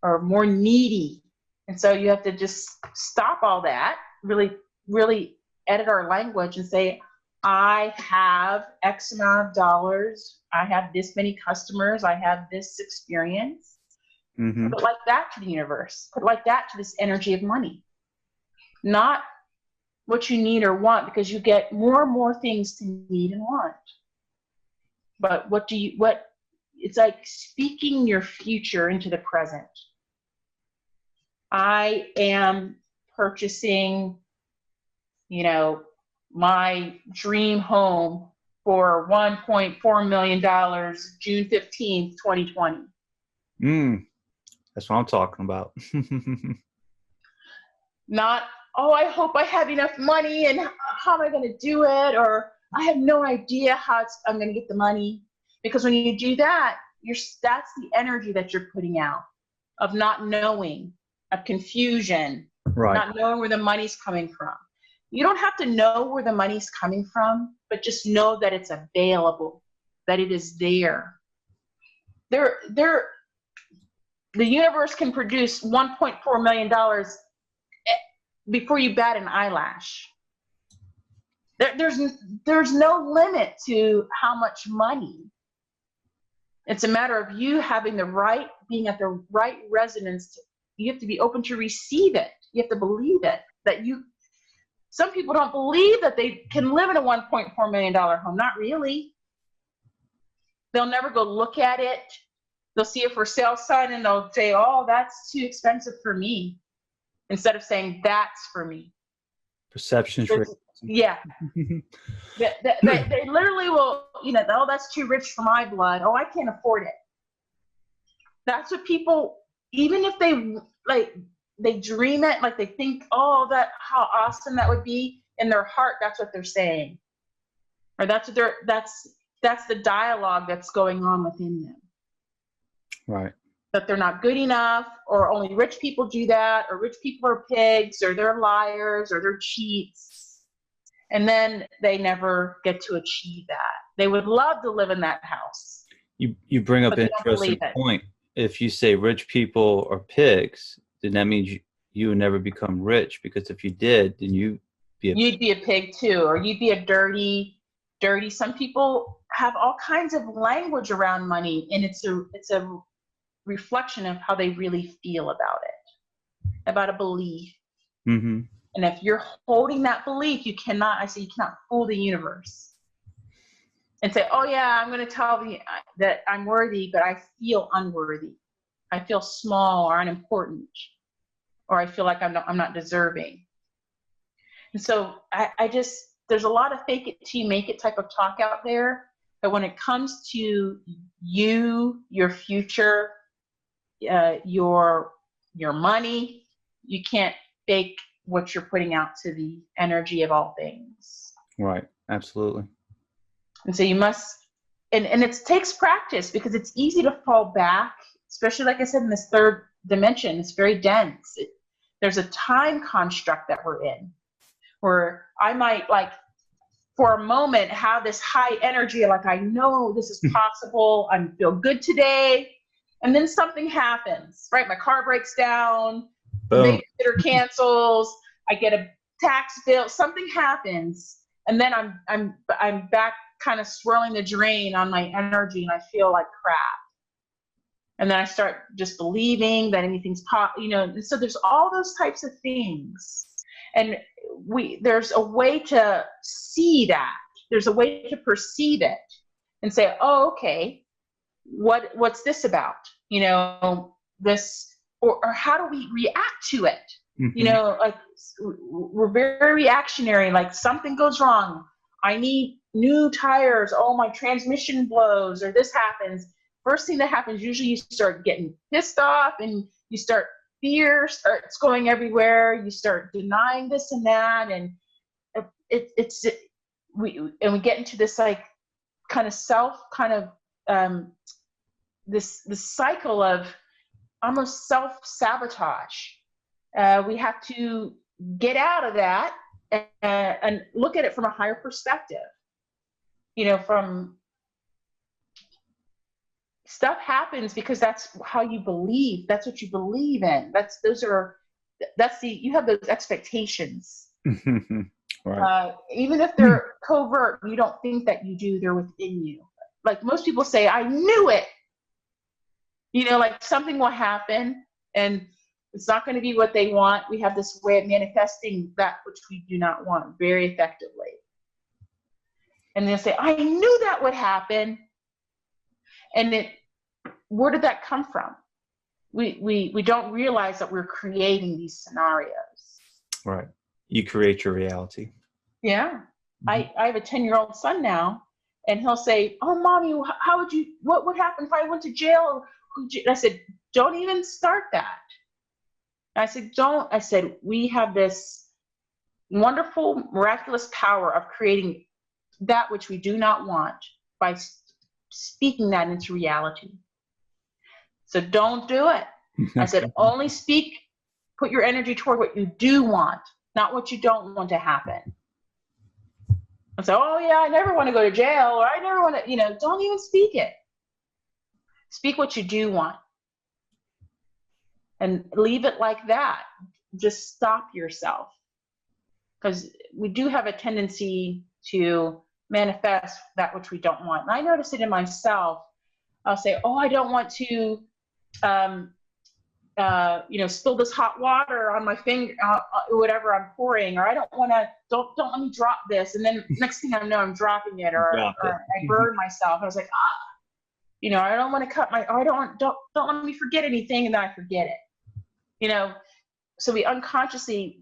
or more needy. And so you have to just stop all that, really edit our language and say, I have X amount of dollars, I have this many customers, I have this experience. Mm-hmm. Put it like that to the universe. Put it like that to this energy of money. Not what you need or want, because you get more and more things to need and want. But it's like speaking your future into the present. I am purchasing, my dream home for $1.4 million, June 15th, 2020. That's what I'm talking about. Not, I hope I have enough money and how am I going to do it? Or I have no idea how I'm going to get the money. Because when you do that, that's the energy that you're putting out, of not knowing, of confusion, right. Not knowing where the money's coming from. You don't have to know where the money's coming from, but just know that it's available, that it is there. The universe can produce $1.4 million before you bat an eyelash. There's no limit to how much money. It's a matter of you having being at the right resonance. You have to be open to receive it. You have to believe it. Some people don't believe that they can live in a $1.4 million home. Not really. They'll never go look at it. They'll see a for sale sign and they'll say, oh, that's too expensive for me. Instead of saying, that's for me. Perception. Yeah. they literally will, oh, that's too rich for my blood. Oh, I can't afford it. That's what people, even if they dream it, like they think, oh, how awesome that would be, in their heart, that's what they're saying. Or that's the dialogue that's going on within them. Right. That they're not good enough, or only rich people do that, or rich people are pigs, or they're liars, or they're cheats. And then they never get to achieve that. They would love to live in that house. You bring up an interesting point. If you say rich people are pigs, then that means you would never become rich, because if you did, then you'd be a pig too, or you'd be a dirty. Some people have all kinds of language around money, and it's a reflection of how they really feel about it, about a belief. Mm-hmm. And if you're holding that belief, you cannot fool the universe and say, oh yeah, I'm going to tell you that I'm worthy, but I feel unworthy. I feel small or unimportant, or I feel like I'm not deserving. And so I just, there's a lot of fake it till you make it type of talk out there. But when it comes to you, your future, your money, you can't fake what you're putting out to the energy of all things. Right. Absolutely. And so you must, and it takes practice, because it's easy to fall back, especially like I said, in this third dimension. It's very dense. There's a time construct that we're in, where I might, like, for a moment have this high energy, like I know this is possible, I feel good today, and then something happens, right? My car breaks down, the babysitter cancels, I get a tax bill, something happens, and then I'm back kind of swirling the drain on my energy, and I feel like crap. And then I start just believing that anything's and so there's all those types of things. And there's a way to see that. There's a way to perceive it and say, oh, okay, what's this about? This, or how do we react to it? Mm-hmm. Like, we're very reactionary, like something goes wrong. I need new tires. Oh, my transmission blows, or this happens. First thing that happens, usually you start getting pissed off, and you start, fear starts going everywhere. You start denying this and that, and we get into this, like, kind of this cycle of almost self-sabotage. We have to get out of that and look at it from a higher perspective. From stuff happens because that's how you believe. That's what you believe in. You have those expectations. Right. Even if they're covert, you don't think that you do, they're within you. Like most people say, I knew it. Like something will happen and it's not going to be what they want. We have this way of manifesting that which we do not want very effectively. And they'll say, I knew that would happen. And where did that come from? We don't realize that we're creating these scenarios. Right. You create your reality. Yeah. Mm-hmm. I have a 10-year-old son now, and he'll say, oh, Mommy, what would happen if I went to jail? I said, don't even start that. I said, we have this wonderful, miraculous power of creating that which we do not want by speaking that into reality. So don't do it. I said, only put your energy toward what you do want, not what you don't want to happen. I said, oh yeah, I never want to go to jail, or I never want to, don't even speak it. Speak what you do want. And leave it like that. Just stop yourself. Because we do have a tendency to manifest that which we don't want. And I notice it in myself. I'll say, oh, I don't want to, spill this hot water on my finger, whatever I'm pouring, or I don't want to, don't let me drop this. And then next thing I know, I'm dropping it, or I burn myself. I was like, I don't want to don't let me forget anything. And then I forget it, so we unconsciously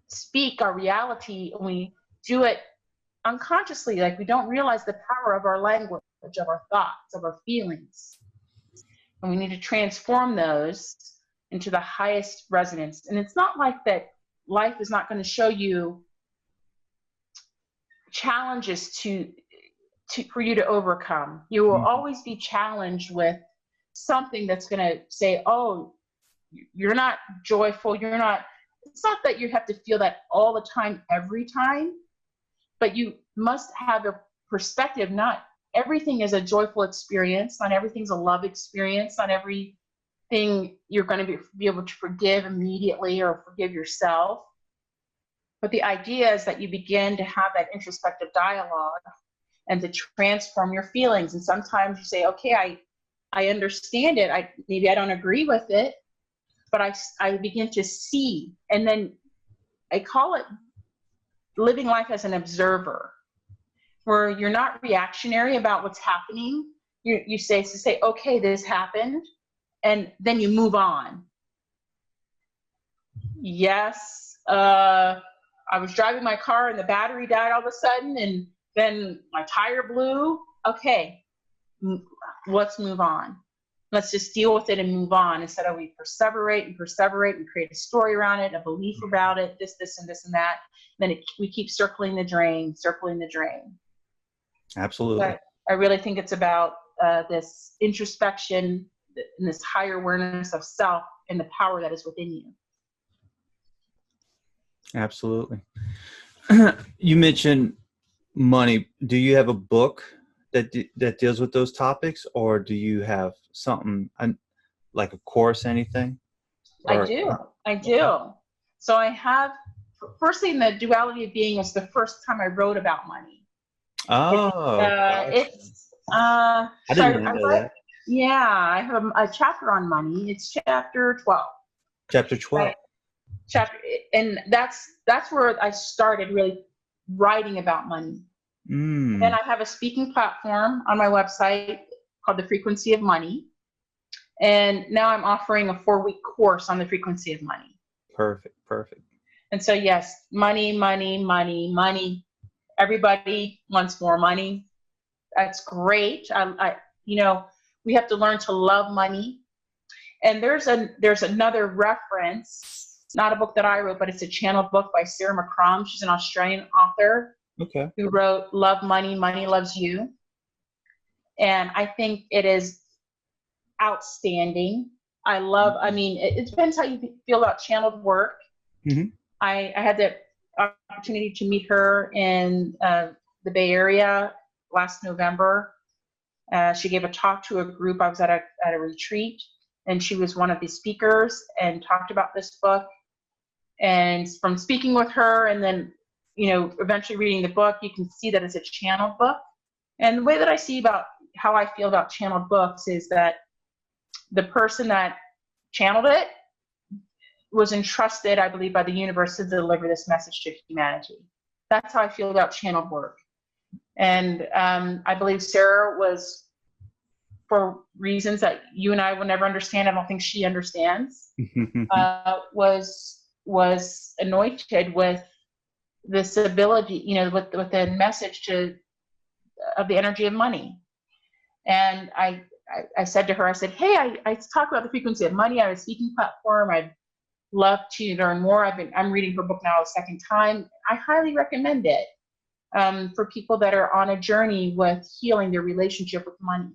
speak our reality, and we do it unconsciously. Like, we don't realize the power of our language, of our thoughts, of our feelings. And we need to transform those into the highest resonance. And it's not like that life is not going to show you challenges for you to overcome. You will always be challenged with something that's going to say, oh, you're not joyful. It's not that you have to feel that all the time, every time, but you must have a perspective. Not everything is a joyful experience. Not everything's a love experience. Not everything you're going to be able to forgive immediately or forgive yourself. But the idea is that you begin to have that introspective dialogue and to transform your feelings. And sometimes you say, okay, I understand it. Maybe I don't agree with it, but I begin to see. And then I call it living life as an observer, where you're not reactionary about what's happening. You say, okay, this happened, and then you move on. Yes, I I was driving my car and the battery died all of a sudden, and then my tire blew. Okay, let's move on. Let's just deal with it and move on, instead of we perseverate and create a story around it, a belief about it, this, and this and that. Then we keep circling the drain. Absolutely. But I really think it's about this introspection and this higher awareness of self and the power that is within you. Absolutely. You mentioned money. Do you have a book that deals with those topics, or do you have something like a course, anything? I do. So I have, firstly, in the Duality of Being is the first time I wrote about money. Oh, I didn't know that. Yeah, I have a chapter on money. It's chapter 12. Chapter 12. Right? And that's where I started really writing about money. Then I have a speaking platform on my website called The Frequency of Money. And now I'm offering a 4-week course on the frequency of money. Perfect. And so, yes, money. Everybody wants more money. That's great. We have to learn to love money. And there's another reference, not a book that I wrote, but it's a channeled book by Sarah McCrum. She's an Australian author. Okay. Who wrote Love Money, Money Loves You. And I think it is outstanding. It depends how you feel about channeled work. Mm-hmm. I had the opportunity to meet her in the Bay Area last November. She gave a talk to a group. I was at a retreat, and she was one of the speakers and talked about this book. And from speaking with her and then eventually reading the book, you can see that it's a channeled book. And the way that I see about how I feel about channeled books is that the person that channeled it was entrusted, I believe, by the universe to deliver this message to humanity. That's how I feel about channeled work. And I believe Sarah was, for reasons that you and I will never understand, I don't think she understands, was anointed with this ability, with the message of the energy of money. And I said to her, I said, hey, I talk about the frequency of money. I have a speaking platform. I'd love to learn more. I'm reading her book now a second time. I highly recommend it for people that are on a journey with healing their relationship with money.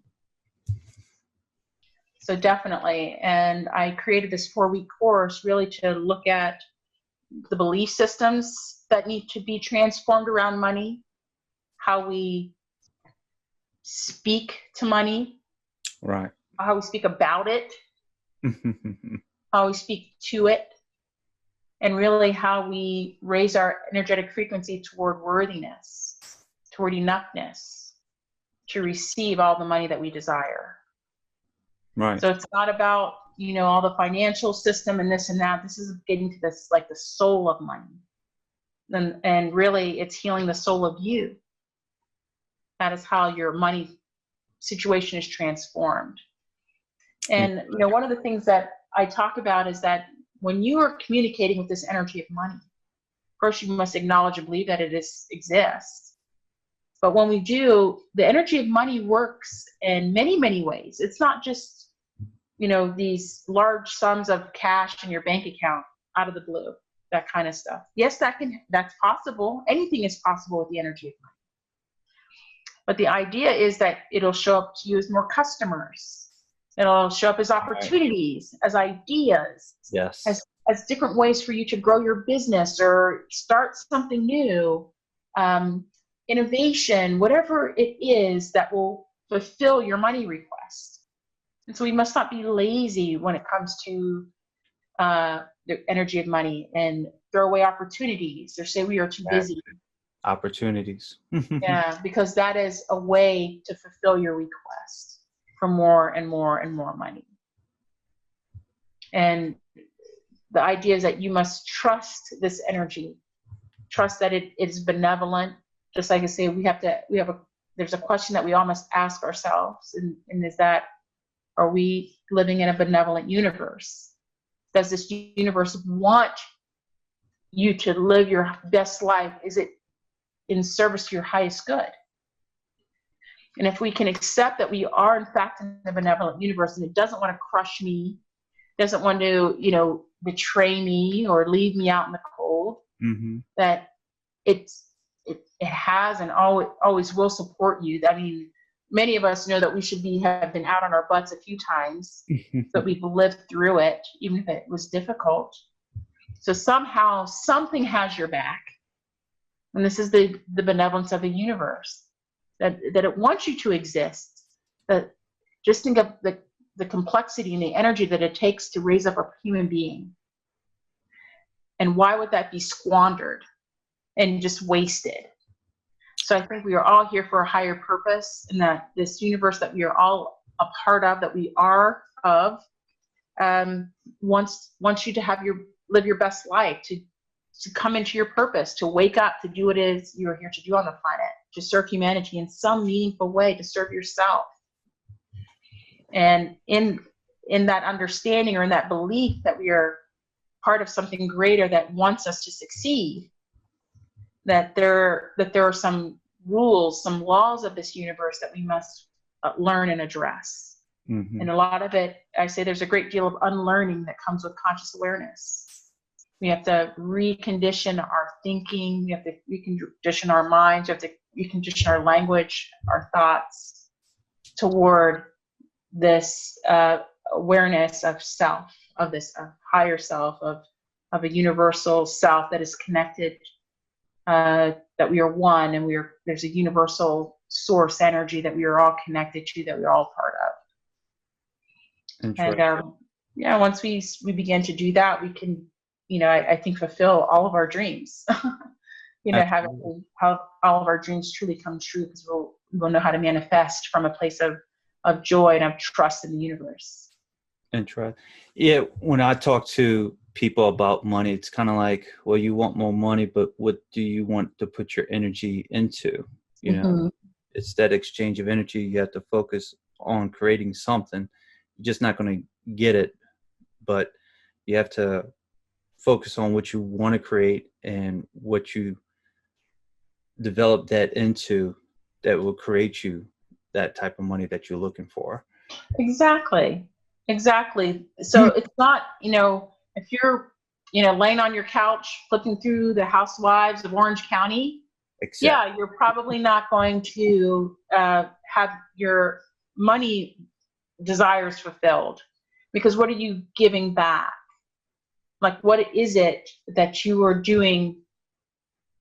So definitely. And I created this 4-week course really to look at the belief systems that need to be transformed around money, how we speak to money, right? How we speak about it, how we speak to it, and really how we raise our energetic frequency toward worthiness, toward enoughness, to receive all the money that we desire. Right. So it's not about, all the financial system and this and that. This is getting to this, like the soul of money. And really it's healing the soul of you. That is how your money situation is transformed. And, one of the things that I talk about is that when you are communicating with this energy of money, first you must acknowledge and believe that it exists. But when we do, the energy of money works in many, many ways. It's not just, these large sums of cash in your bank account out of the blue, that kind of stuff. Yes, that's possible. Anything is possible with the energy of money. But the idea is that it'll show up to you as more customers. It'll show up as opportunities, as ideas, yes, as different ways for you to grow your business or start something new, innovation, whatever it is that will fulfill your money request. And so we must not be lazy when it comes to the energy of money and throw away opportunities or say we are too busy. Opportunities. Yeah, because that is a way to fulfill your request for more and more and more money. And the idea is that you must trust this energy, trust that it is benevolent. Just like I say, there's a question that we all must ask ourselves, and is that, are we living in a benevolent universe? Does this universe want you to live your best life? Is it in service to your highest good? And if we can accept that we are in fact in the benevolent universe, and it doesn't want to crush me, doesn't want to, betray me or leave me out in the cold, that it has and always will support you. I mean, many of us know that we should have been out on our butts a few times, but we've lived through it, even if it was difficult. So somehow something has your back. And this is the benevolence of the universe, that it wants you to exist. That just think of the complexity and the energy that it takes to raise up a human being. And why would that be squandered and just wasted? So I think we are all here for a higher purpose, and that this universe that we are all a part of, that we are of, wants you to live your best life, to come into your purpose, to wake up, to do what it is you're here to do on the planet, to serve humanity in some meaningful way, to serve yourself. And in that understanding, or in that belief that we are part of something greater that wants us to succeed, that there are some rules, some laws of this universe that we must learn and address. And a lot of it, I say there's a great deal of unlearning that comes with conscious awareness. We have to recondition our thinking. We have to recondition our minds. We have to recondition our language, our thoughts, toward this awareness of self, of this higher self, of a universal self that is connected, that we are one, and there's a universal source energy that we are all connected to, that we're all part of. And once we begin to do that, we can, I think, fulfill all of our dreams. Have all of our dreams truly come true, because we'll know how to manifest from a place of joy and of trust in the universe. Interesting. Yeah, when I talk to people about money, it's kind of like, well, you want more money, but what do you want to put your energy into? It's that exchange of energy. You have to focus on creating something. You're just not going to get it, but you have to focus on what you want to create and what you develop that into, that will create you that type of money that you're looking for. Exactly. So it's not, if you're, laying on your couch, flipping through the Housewives of Orange County, you're probably not going to have your money desires fulfilled, because what are you giving back? Like, what is it that you are doing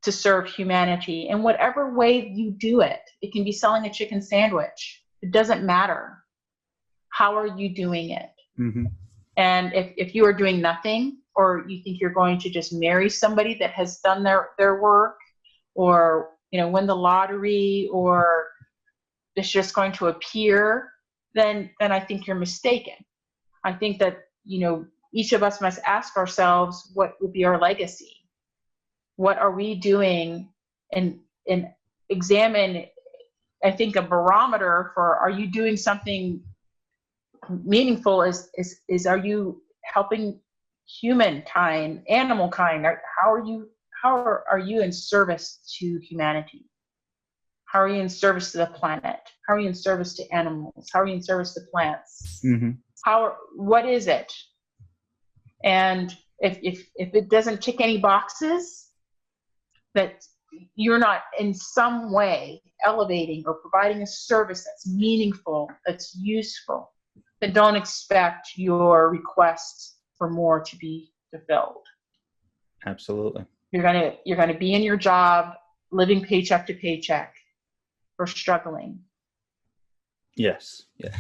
to serve humanity? In whatever way you do it, it can be selling a chicken sandwich. It doesn't matter. How are you doing it? And if you are doing nothing, or you think you're going to just marry somebody that has done their work, or win the lottery, or it's just going to appear, then I think you're mistaken. I think that each of us must ask ourselves, what would be our legacy? What are we doing? And examine, I think, a barometer for, are you doing something meaningful? Is are you helping humankind, animal kind? How are you in service to humanity? How are you in service to the planet? How are you in service to animals? How are you in service to plants? What is it? And if it doesn't tick any boxes, that you're not in some way elevating or providing a service that's meaningful, that's useful, then don't expect your requests for more to be fulfilled. Absolutely. You're gonna be in your job, living paycheck to paycheck, or struggling. Yes. Yeah.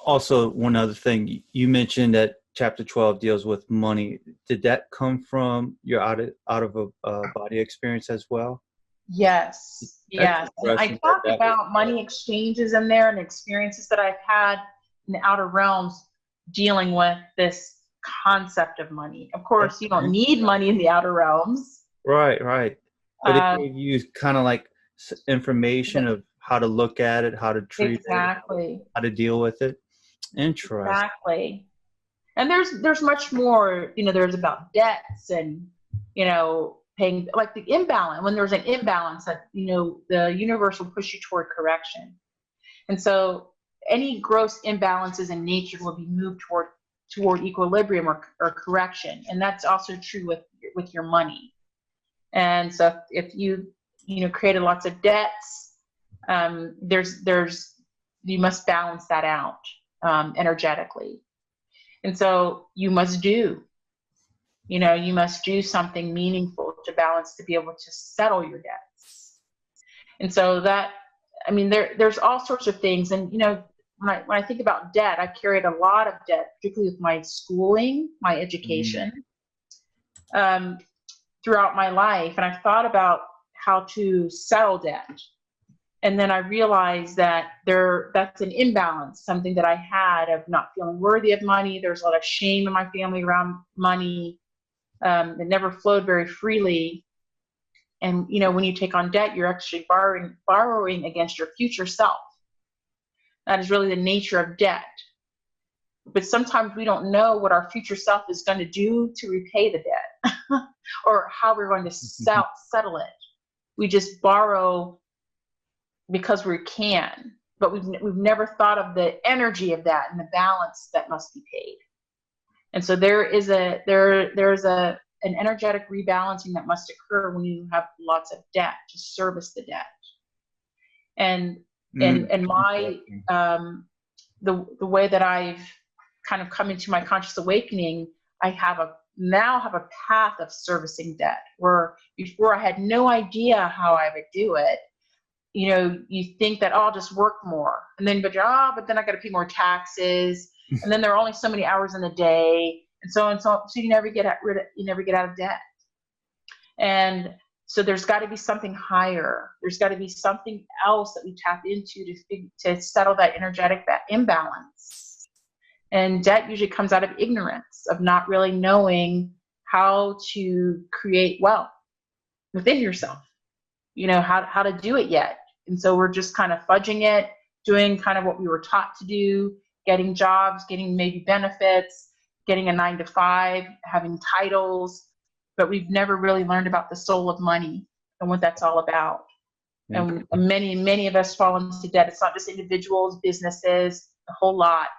Also, one other thing, you mentioned that Chapter 12 deals with money. Did that come from your out of a body experience as well? Yes. I talk about money exchanges in there, and experiences that I've had in the outer realms dealing with this concept of money. Of course, you don't need money in the outer realms. Right. But it gave you kind of like information of how to look at it, how to treat it, how to deal with it. Interesting. Exactly. And there's much more, there's about debts and paying, like the imbalance, when there's an imbalance that, the universe will push you toward correction. And so any gross imbalances in nature will be moved toward equilibrium or correction. And that's also true with your money. And so if you created lots of debts, you must balance that out energetically. And so you must do something meaningful to balance, to be able to settle your debts. And so there's all sorts of things. And, when I think about debt, I carried a lot of debt, particularly with my schooling, my education, throughout my life. And I thought about how to settle debt. And then I realized that that's an imbalance, something that I had of not feeling worthy of money. There's a lot of shame in my family around money. It never flowed very freely. And, when you take on debt, you're actually borrowing against your future self. That is really the nature of debt. But sometimes we don't know what our future self is going to do to repay the debt or how we're going to settle it. We just borrow because we can, but we've never thought of the energy of that and the balance that must be paid. And so there's an energetic rebalancing that must occur when you have lots of debt to service the debt. And my the way that I've kind of come into my conscious awakening, I now have a path of servicing debt, where before I had no idea how I would do it. You think that, I'll just work more, and then but then I got to pay more taxes, and then there are only so many hours in the day, and so you never get out of debt. And so there's got to be something higher. There's got to be something else that we tap into to settle that energetic imbalance. And debt usually comes out of ignorance, of not really knowing how to create wealth within yourself, how to do it yet. And so we're just kind of fudging it, doing kind of what we were taught to do, getting jobs, getting maybe benefits, getting a 9-to-5, having titles, but we've never really learned about the soul of money and what that's all about. And many of us fall into debt. It's not just individuals, businesses, a whole lot,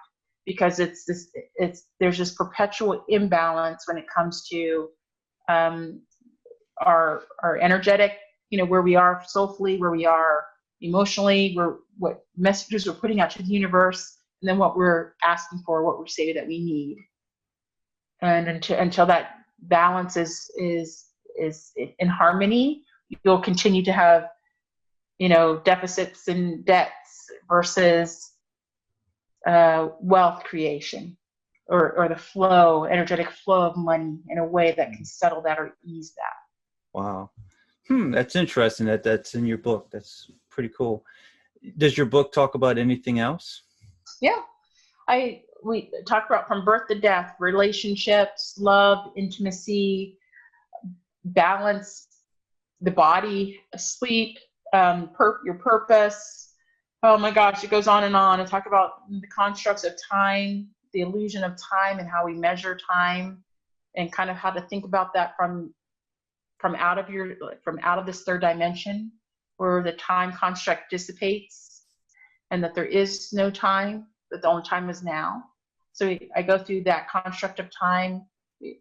because there's this perpetual imbalance when it comes to our energetic, where we are soulfully, where we are emotionally, what messages we're putting out to the universe, and then what we're asking for, what we're saying that we need. And until that balance is in harmony, you'll continue to have, deficits and debts versus wealth creation, or the energetic flow of money in a way that can settle that or ease that. Wow. That's interesting that's in your book. That's pretty cool. Does your book talk about anything else? Yeah. We talk about from birth to death, relationships, love, intimacy, balance, the body, sleep, your purpose. Oh my gosh, it goes on and on. I talk about the constructs of time, the illusion of time, and how we measure time, and kind of how to think about that from out of this third dimension, where the time construct dissipates, and that there is no time, that the only time is now. So I go through that construct of time.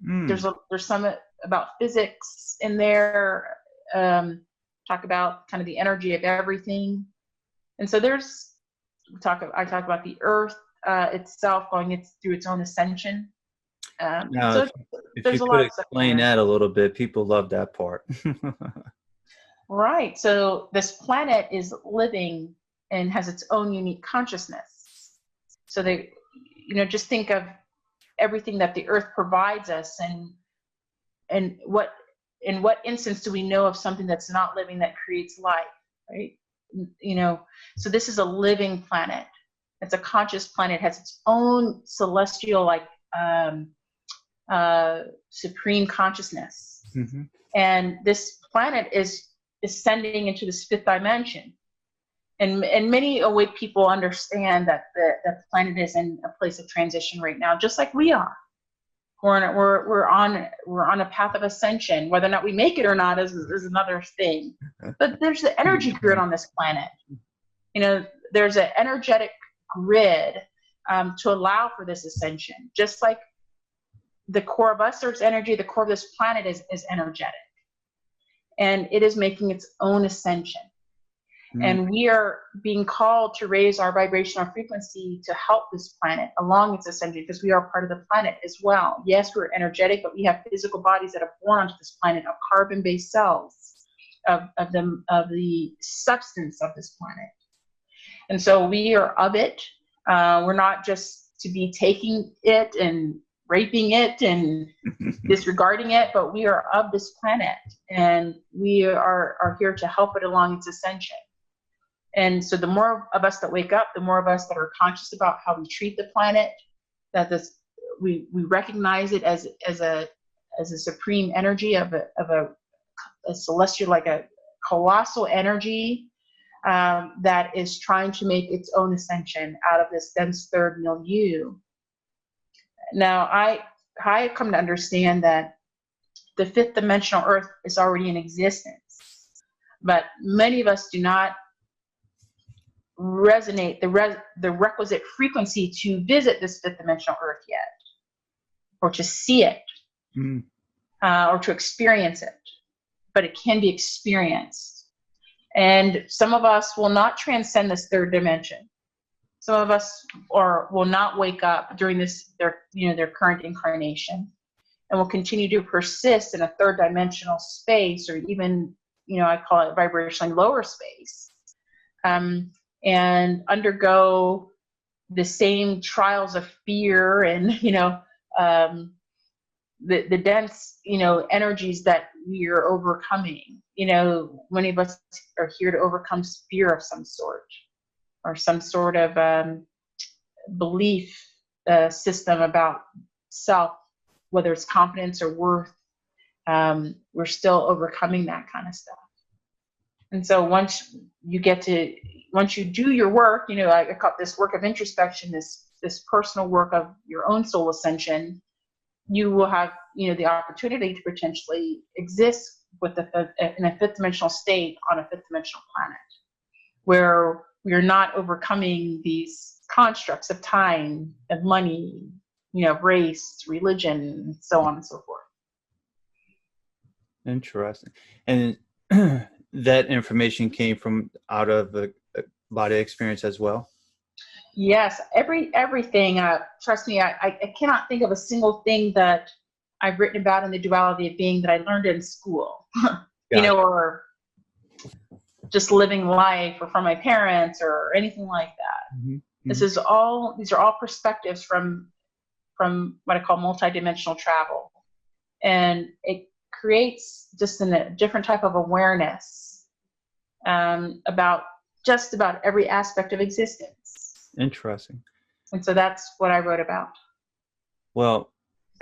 There's some about physics in there. Talk about kind of the energy of everything. And so I talk about the earth itself going through its own ascension. Now, so if there's you a lot could of stuff explain that a little bit, people love that part. Right. So this planet is living and has its own unique consciousness. So they, just think of everything that the earth provides us, and in what instance do we know of something that's not living that creates life, right? So this is a living planet. It's a conscious planet, has its own celestial, supreme consciousness. Mm-hmm. And this planet is ascending into this fifth dimension. And many awake people understand that the planet is in a place of transition right now, just like we are. We're on a path of ascension. Whether or not we make it or not is another thing. But there's the energy grid on this planet. You know, there's an energetic grid to allow for this ascension. Just like the core of us, there's energy. The core of this planet is energetic, and it is making its own ascension. And we are being called to raise our vibrational frequency to help this planet along its ascension, because we are part of the planet as well. Yes, we're energetic, but we have physical bodies that are born onto this planet of carbon-based cells, of the substance of this planet. And so we are of it. We're not just to be taking it and raping it and disregarding it, but we are of this planet, and we are here to help it along its ascension. And so the more of us that wake up, the more of us that are conscious about how we treat the planet, that we recognize it as a supreme energy of a celestial, like a colossal energy that is trying to make its own ascension out of this dense third milieu. Now, I come to understand that the fifth dimensional Earth is already in existence, but many of us do not resonate the requisite frequency to visit this fifth dimensional Earth yet, or to see it, or to experience it. But it can be experienced. And some of us will not transcend this third dimension. Some of us will not wake up during their current incarnation, and will continue to persist in a third dimensional space, or even, I call it vibrationally lower space, and undergo the same trials of fear and, the dense, energies that we are overcoming. Many of us are here to overcome fear of some sort, or some sort of belief system about self, whether it's confidence or worth. We're still overcoming that kind of stuff. And so once you do your work, I call this work of introspection, this personal work of your own soul ascension, you will have, the opportunity to potentially exist in a fifth dimensional state on a fifth dimensional planet, where we are not overcoming these constructs of time, of money, of race, religion, and so on and so forth. Interesting. And that information came from out of the body experience as well? Yes, everything. Trust me, I cannot think of a single thing that I've written about in the Duality of Being that I learned in school, or just living life, or from my parents, or anything like that. Mm-hmm. These are all perspectives from what I call multidimensional travel, and it creates just a different type of awareness about just about every aspect of existence. Interesting. And so that's what I wrote about. Well,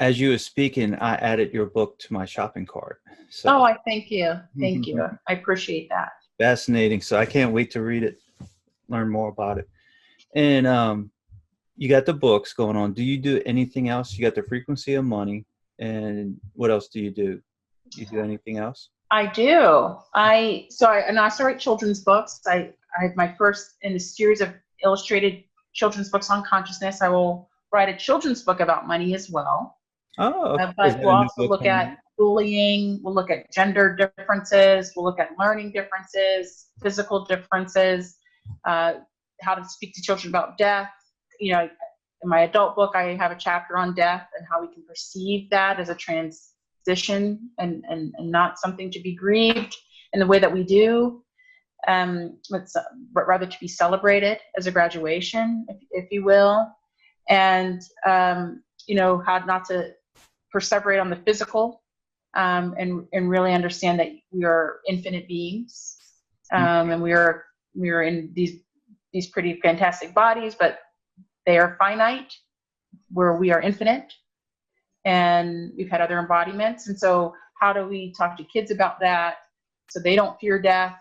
as you were speaking, I added your book to my shopping cart. So. Oh, I thank you. Thank you. I appreciate that. Fascinating. So I can't wait to read it, learn more about it. And you got the books going on. Do you do anything else? You got the frequency of money. And what else do? You do anything else? I do. I also write children's books. I have my first in a series of illustrated children's books on consciousness. I will write a children's book about money as well. Oh, okay. But we'll also look at bullying. We'll look at gender differences. We'll look at learning differences, physical differences, how to speak to children about death. In my adult book, I have a chapter on death and how we can perceive that as a transition and not something to be grieved in the way that we do. But rather to be celebrated as a graduation, if you will, and how not to perseverate on the physical, and really understand that we are infinite beings, and we are in these pretty fantastic bodies, but they are finite, where we are infinite, and we've had other embodiments. And so how do we talk to kids about that so they don't fear death?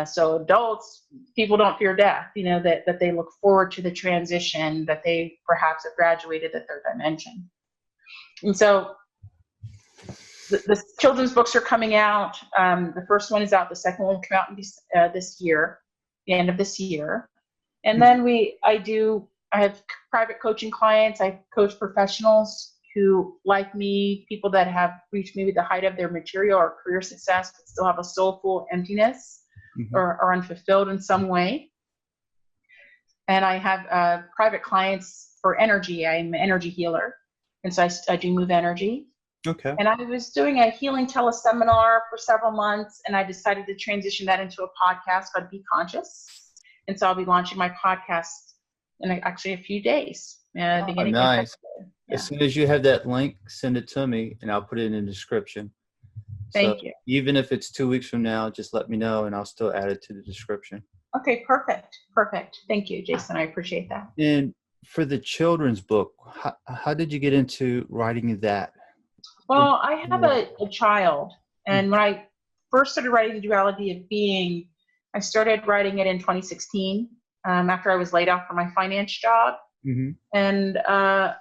So adults, people don't fear death, that they look forward to the transition, that they perhaps have graduated the third dimension. And so the children's books are coming out. The first one is out. The second one will come out this year, the end of this year. And then I have private coaching clients. I coach professionals who, like me, people that have reached maybe the height of their material or career success, but still have a soulful emptiness or are unfulfilled in some way. And I have private clients for energy. I'm an energy healer. And so I do move energy. Okay. And I was doing a healing teleseminar for several months, and I decided to transition that into a podcast called Be Conscious. And so I'll be launching my podcast in actually a few days. Beginning nice. Yeah. As soon as you have that link, send it to me, and I'll put it in the description. Thank you. Even if it's 2 weeks from now, just let me know, and I'll still add it to the description. Okay, perfect. Thank you, Jason. I appreciate that. And for the children's book, how did you get into writing that? Well, I have a child, and when I first started writing The Duality of Being, I started writing it in 2016 after I was laid off from my finance job. And a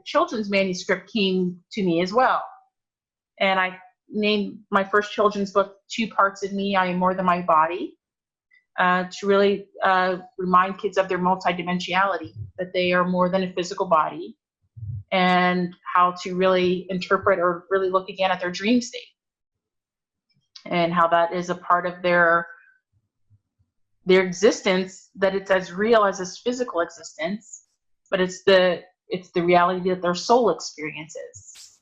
children's manuscript came to me as well. And I named my first children's book, 2 Parts of Me, I Am More Than My Body, to really remind kids of their multidimensionality, that they are more than a physical body, and how to really interpret or really look again at their dream state, and how that is a part of their existence, that it's as real as this physical existence, but it's the reality that their soul experiences.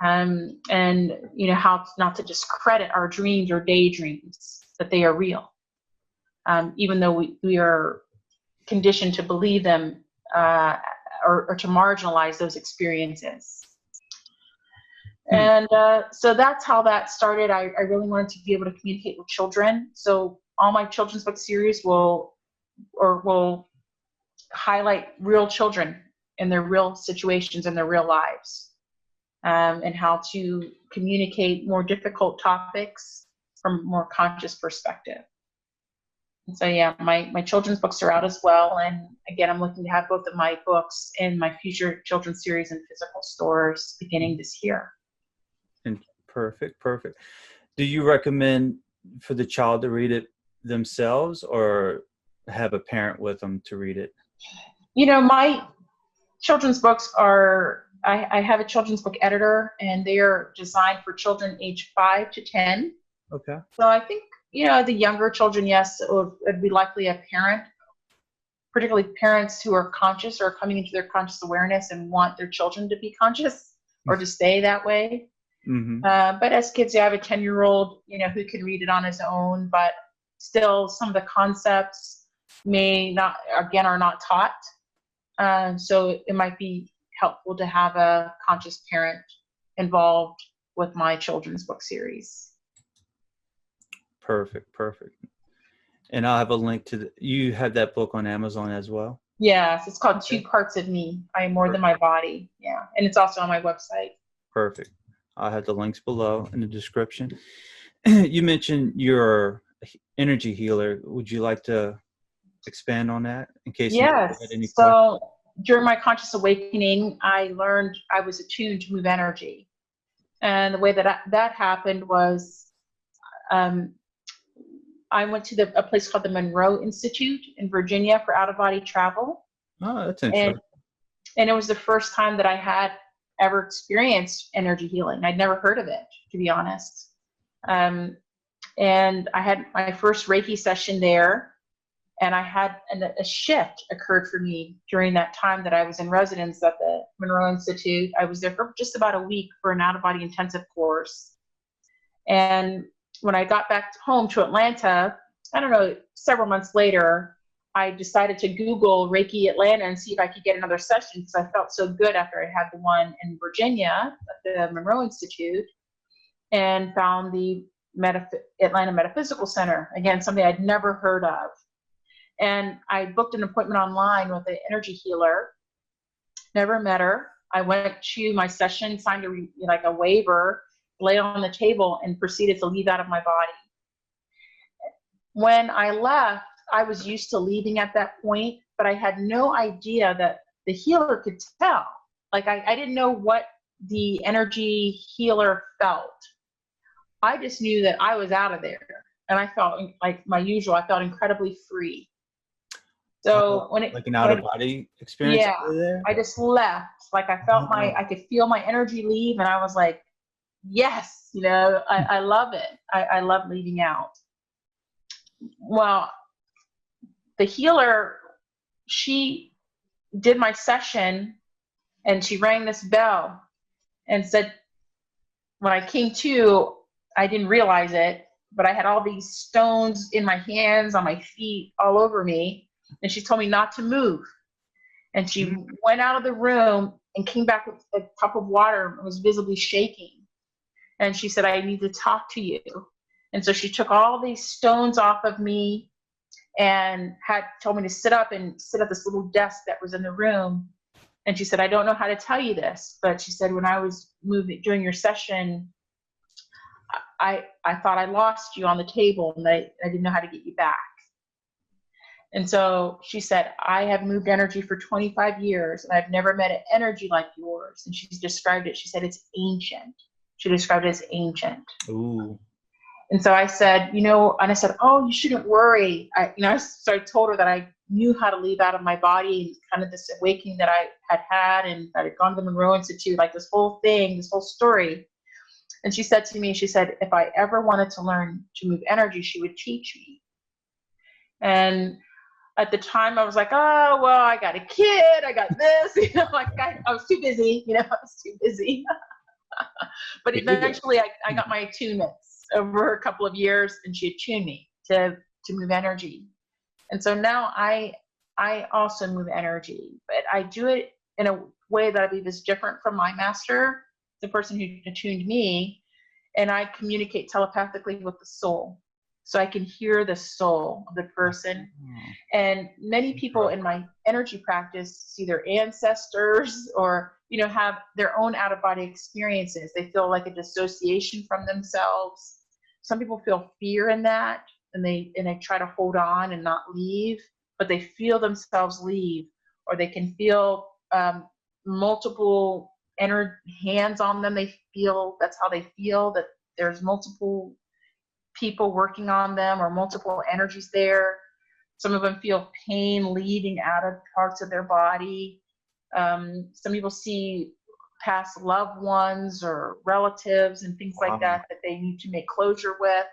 And how not to discredit our dreams or daydreams, that they are real, even though we are conditioned to believe them or to marginalize those experiences. And so that's how that started. I really wanted to be able to communicate with children. So all my children's book series will highlight real children in their real situations in their real lives, and how to communicate more difficult topics from a more conscious perspective. And so, yeah, my children's books are out as well. And again, I'm looking to have both of my books in my future children's series in physical stores beginning this year. And perfect. Do you recommend for the child to read it themselves or have a parent with them to read it? My children's books are, I have a children's book editor, and they are designed for children age 5 to 10. Okay. So I think, the younger children, yes, it would be likely a parent, particularly parents who are conscious or coming into their conscious awareness and want their children to be conscious or to stay that way. But as kids, I have a 10-year-old, who can read it on his own, but still some of the concepts are not taught. So it might be helpful to have a conscious parent involved with my children's book series. Perfect. And I'll have a link to you have that book on Amazon as well? Yes, it's called 2 Parts of Me, I Am More Than My Body. Yeah, and it's also on my website. Perfect. I'll have the links below in the description. You mentioned you're an energy healer. Would you like to expand on that in case you had any questions? So during my conscious awakening, I learned I was attuned to move energy. And the way that happened was I went to a place called the Monroe Institute in Virginia for out-of-body travel. Oh, that's interesting. And it was the first time that I had ever experienced energy healing. I'd never heard of it, to be honest. And I had my first Reiki session there, and I had a shift occurred for me during that time that I was in residence at the Monroe Institute. I was there for just about a week for an out-of-body intensive course. And when I got back home to Atlanta, several months later, I decided to Google Reiki Atlanta and see if I could get another session, because I felt so good after I had the one in Virginia at the Monroe Institute, and found the Atlanta Metaphysical Center, again, something I'd never heard of. And I booked an appointment online with an energy healer, never met her. I went to my session, signed a waiver, laid on the table, and proceeded to leave out of my body. When I left, I was used to leaving at that point, but I had no idea that the healer could tell. Like I didn't know what the energy healer felt. I just knew that I was out of there, and I felt like my usual. I felt incredibly free. So like an out of body experience, yeah, there? I just left. Like I felt I could feel my energy leave, and I was like, yes, you know, I love it. I love leaving out. Well, the healer, she did my session, and she rang this bell and said, when I came to, I didn't realize it, but I had all these stones in my hands, on my feet, all over me. And she told me not to move. And she went out of the room and came back with a cup of water and was visibly shaking. And she said, I need to talk to you. And so she took all these stones off of me and told me to sit up and sit at this little desk that was in the room. And she said, I don't know how to tell you this, but she said, when I was doing your session, I thought I lost you on the table, and I didn't know how to get you back. And so she said, I have moved energy for 25 years, and I've never met an energy like yours. And she described it. She said, it's ancient. She described it as ancient. Ooh. And so I said, you know, and I said, oh, you shouldn't worry. So I told her that I knew how to leave out of my body, kind of this awakening that I had, and that I'd gone to the Monroe Institute, like this whole thing, this whole story. And she said to me, she said, if I ever wanted to learn to move energy, she would teach me. And at the time I was like, oh, well, I got a kid, I got this, you know, like I was too busy, you know, I was too busy. But eventually I got my attunements over a couple of years, and she attuned me to move energy. And so now I also move energy, but I do it in a way that I believe is different from my master, the person who attuned me, and I communicate telepathically with the soul. So I can hear the soul of the person. And many people in my energy practice see their ancestors, or, you know, have their own out-of-body experiences. They feel like a dissociation from themselves. Some people feel fear in that, and they try to hold on and not leave, but they feel themselves leave, or they can feel multiple hands on them. They feel, that's how they feel, that there's multiple people working on them, or multiple energies there. Some of them feel pain leaving out of parts of their body. Some people see past loved ones or relatives and things like that they need to make closure with.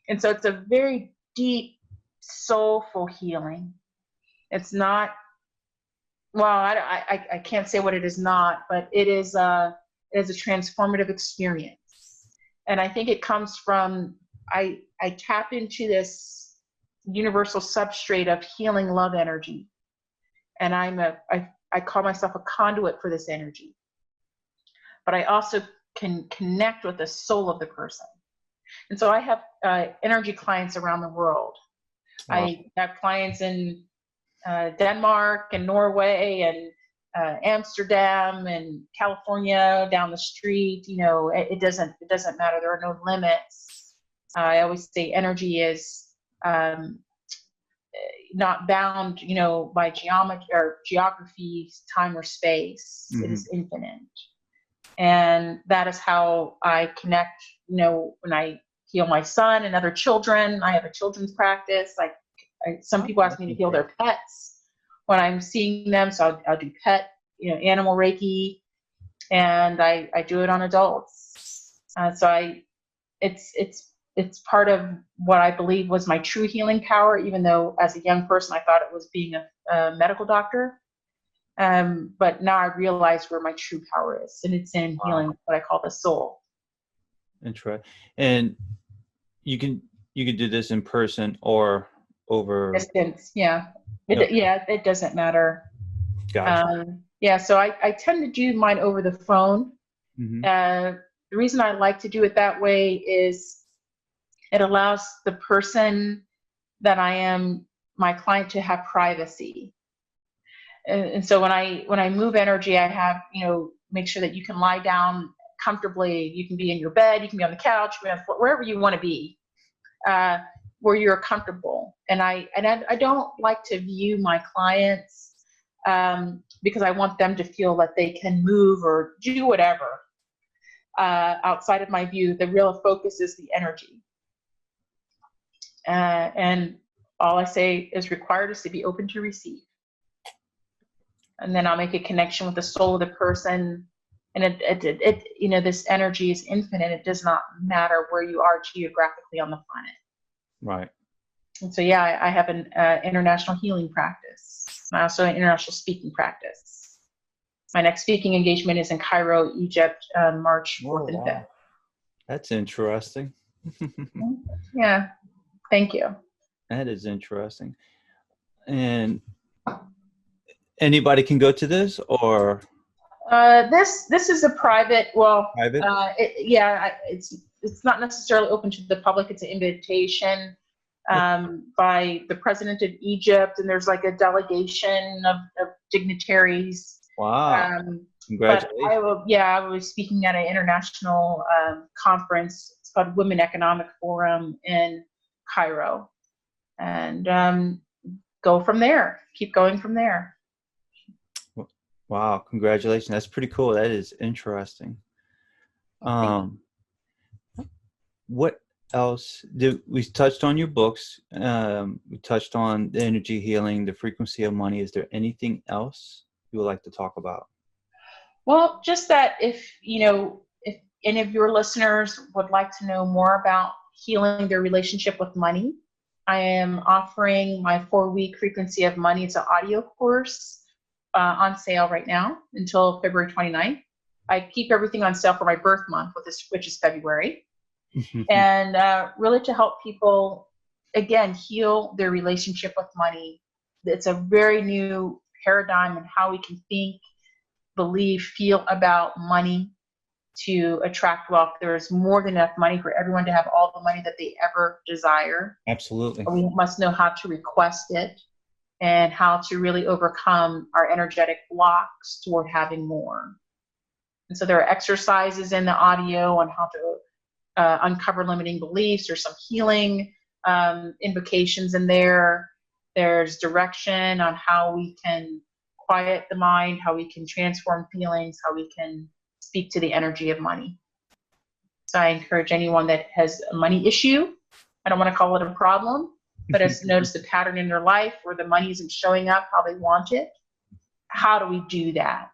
And so it's a very deep, soulful healing. It's not, well, I can't say what it is not, but it is a transformative experience. And I think it comes from, I tap into this universal substrate of healing love energy. And I call myself a conduit for this energy. But I also can connect with the soul of the person. And so I have energy clients around the world. Wow. I have clients in Denmark and Norway and Amsterdam and California down the street. You know, it doesn't matter. There are no limits. I always say energy is not bound, you know, by geography, time, or space. Mm-hmm. It is infinite. And that is how I connect, you know, when I heal my son and other children. I have a children's practice. Like some people ask me to heal their pets when I'm seeing them. So I'll do pet, you know, animal Reiki, and I do it on adults. So it's part of what I believe was my true healing power, even though as a young person, I thought it was being a medical doctor. But now I realize where my true power is, and it's in healing what I call the soul. Interesting. And you can do this in person or over distance. Yeah. It doesn't matter. Gotcha. So I tend to do mine over the phone. Mm-hmm. The reason I like to do it that way is it allows the person that I am, my client, to have privacy. And so when I move energy, I have, you know, make sure that you can lie down comfortably. You can be in your bed, you can be on the couch, wherever you want to be, where you're comfortable. And I don't like to view my clients because I want them to feel that they can move or do whatever. Outside of my view, the real focus is the energy. And all I say is required is to be open to receive. And then I'll make a connection with the soul of the person. And it you know, this energy is infinite. It does not matter where you are geographically on the planet. Right. And so, yeah, I have an international healing practice. I also an international speaking practice. My next speaking engagement is in Cairo, Egypt, March 4th and 5th. That's interesting. Yeah. Thank you. That is interesting. And anybody can go to this, or? This is a private. Well, Private? It's not necessarily open to the public. It's an invitation by the president of Egypt, and there's like a delegation of dignitaries. Wow! Congratulations! But I was speaking at an international conference. It's called Women Economic Forum in Cairo, and go from there. Keep going from there. Wow, congratulations. That's pretty cool. That is interesting. What else we touched on your books. We touched on the energy healing, the frequency of money. Is there anything else you would like to talk about? Well, just that if any of your listeners would like to know more about healing their relationship with money, I am offering my 4-week Frequency of Money. It's an audio course on sale right now until February 29th. I keep everything on sale for my birth month, which is February. And really to help people, again, heal their relationship with money. It's a very new paradigm in how we can think, believe, feel about money to attract wealth. There's more than enough money for everyone to have all the money that they ever desire. Absolutely. We must know how to request it and how to really overcome our energetic blocks toward having more. And so there are exercises in the audio on how to uncover limiting beliefs. There's some healing invocations in there. There's direction on how we can quiet the mind, how we can transform feelings, how we can speak to the energy of money. So I encourage anyone that has a money issue, I don't want to call it a problem, but has noticed a pattern in their life where the money isn't showing up how they want it. How do we do that?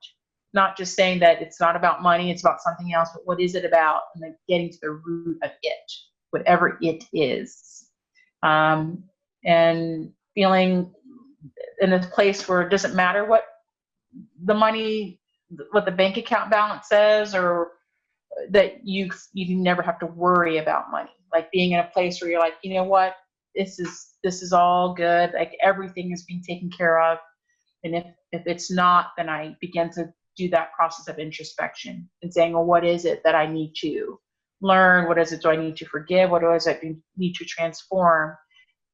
Not just saying that it's not about money, it's about something else, but what is it about? And then getting to the root of it, whatever it is. And feeling in a place where it doesn't matter what the money, what the bank account balance says, or that you never have to worry about money. Like being in a place where you're like, you know what, this is all good. Like everything is being taken care of. And if it's not, then I begin to do that process of introspection and saying, well, what is it that I need to learn? What is it do I need to forgive? What is it I need to transform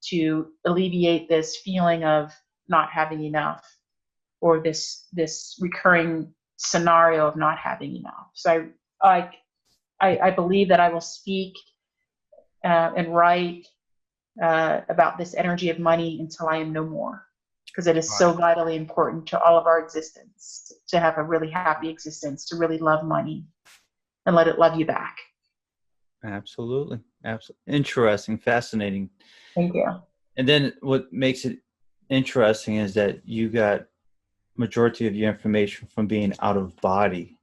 to alleviate this feeling of not having enough, or this recurring scenario of not having enough? So I believe that I will speak and write about this energy of money until I am no more, because it is so vitally important to all of our existence to have a really happy existence, to really love money and let it love you back. Absolutely. Absolutely. Interesting. Fascinating. Thank you. And then what makes it interesting is that you got majority of your information from being out of body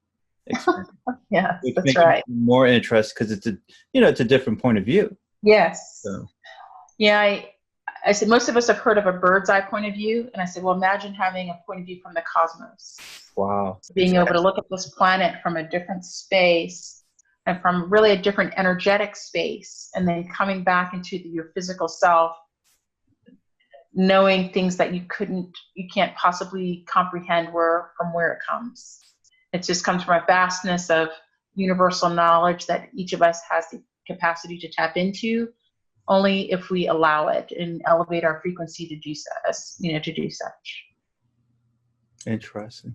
experience. Yeah, that's right. More interesting because it's a different point of view. Yes. So. Yeah, I said most of us have heard of a bird's eye point of view, and I said, well, imagine having a point of view from the cosmos. Wow. Being able to look at this planet from a different space and from really a different energetic space, and then coming back into your physical self, knowing things that you can't possibly comprehend from where it comes. It just comes from a vastness of universal knowledge that each of us has the capacity to tap into, only if we allow it and elevate our frequency to do such. Interesting.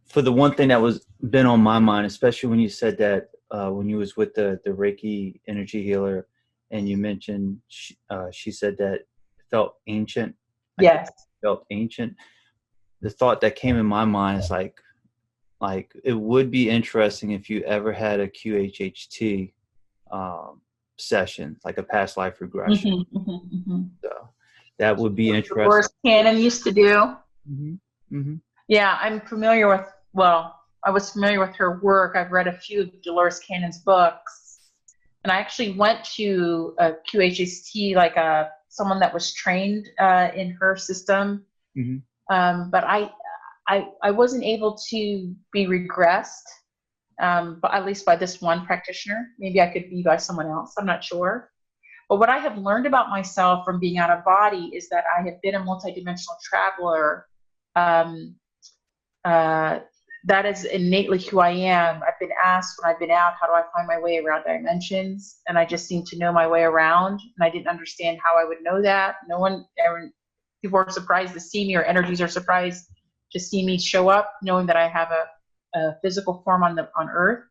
For the one thing that was been on my mind, especially when you said that when you was with the Reiki energy healer, and you mentioned she said that it felt ancient. Yes. Felt ancient. The thought that came in my mind is like it would be interesting if you ever had a QHHT session, like a past life regression. So that would be interesting. Dolores Cannon used to do. Yeah, I'm familiar with, well, I was familiar with her work. I've read a few of Dolores Cannon's books. And I actually went to a QHHT, like someone that was trained in her system. But I wasn't able to be regressed, but at least by this one practitioner. Maybe I could be by someone else. I'm not sure. But what I have learned about myself from being out of body is that I have been a multidimensional traveler. That is innately who I am. I've been asked when I've been out, how do I find my way around dimensions? And I just seem to know my way around. And I didn't understand how I would know that. No one ever, people are surprised to see me, or energies are surprised to see me show up, knowing that I have a physical form on Earth,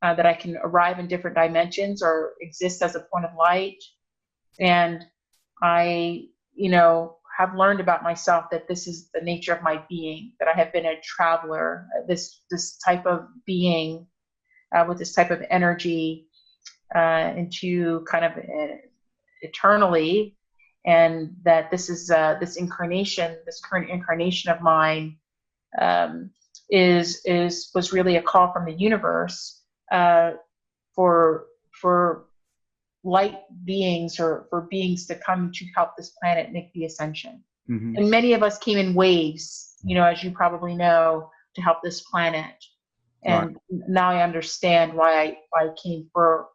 that I can arrive in different dimensions or exist as a point of light. And I, have learned about myself that this is the nature of my being, that I have been a traveler, this type of being with this type of energy into kind of eternally, and that this is this incarnation, this current incarnation of mine was really a call from the universe for light beings, or for beings to come to help this planet make the ascension. And many of us came in waves, as you probably know, to help this planet. And now I understand why I came for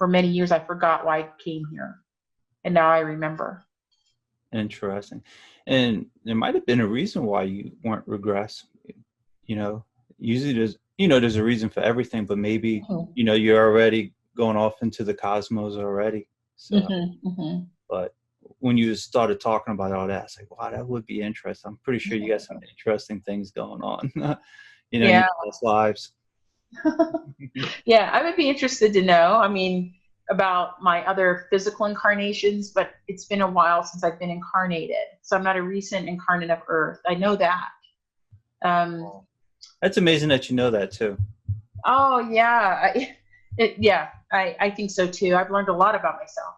many years. I forgot why I came here, and now I remember. Interesting. And there might have been a reason why you weren't regressed. Usually there's a reason for everything, but maybe you're already going off into the cosmos already. So, but when you started talking about all that, it's like, wow, that would be interesting. I'm pretty sure you got some interesting things going on. In your past lives. Yeah, I would be interested to know. About my other physical incarnations, but it's been a while since I've been incarnated. So I'm not a recent incarnate of Earth. I know that. That's amazing that you know that too. Oh yeah. I think so too. I've learned a lot about myself.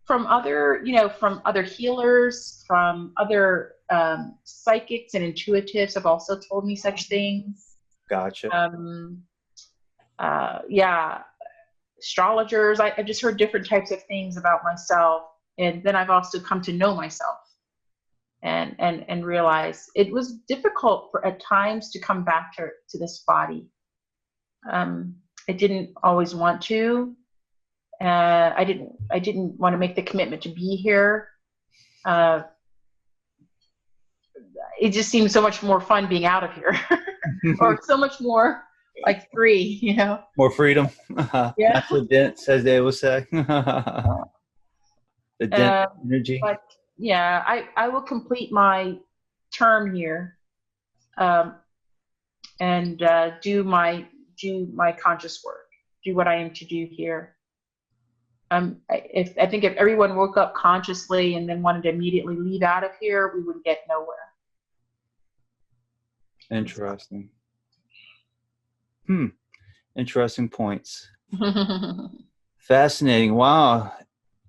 From other healers, from other psychics and intuitives have also told me such things. Gotcha. Astrologers. I've just heard different types of things about myself, and then I've also come to know myself, and realize it was difficult at times to come back to this body. I didn't always want to. I didn't want to make the commitment to be here. It just seemed so much more fun being out of here, or so much more like free, More freedom. Yeah. That's what Dent says they will say. The Dent energy. But yeah, I will complete my term here, and do my conscious work, do what I am to do here. I think if everyone woke up consciously and then wanted to immediately leave out of here, we would get nowhere. Interesting. Interesting points. Fascinating. Wow.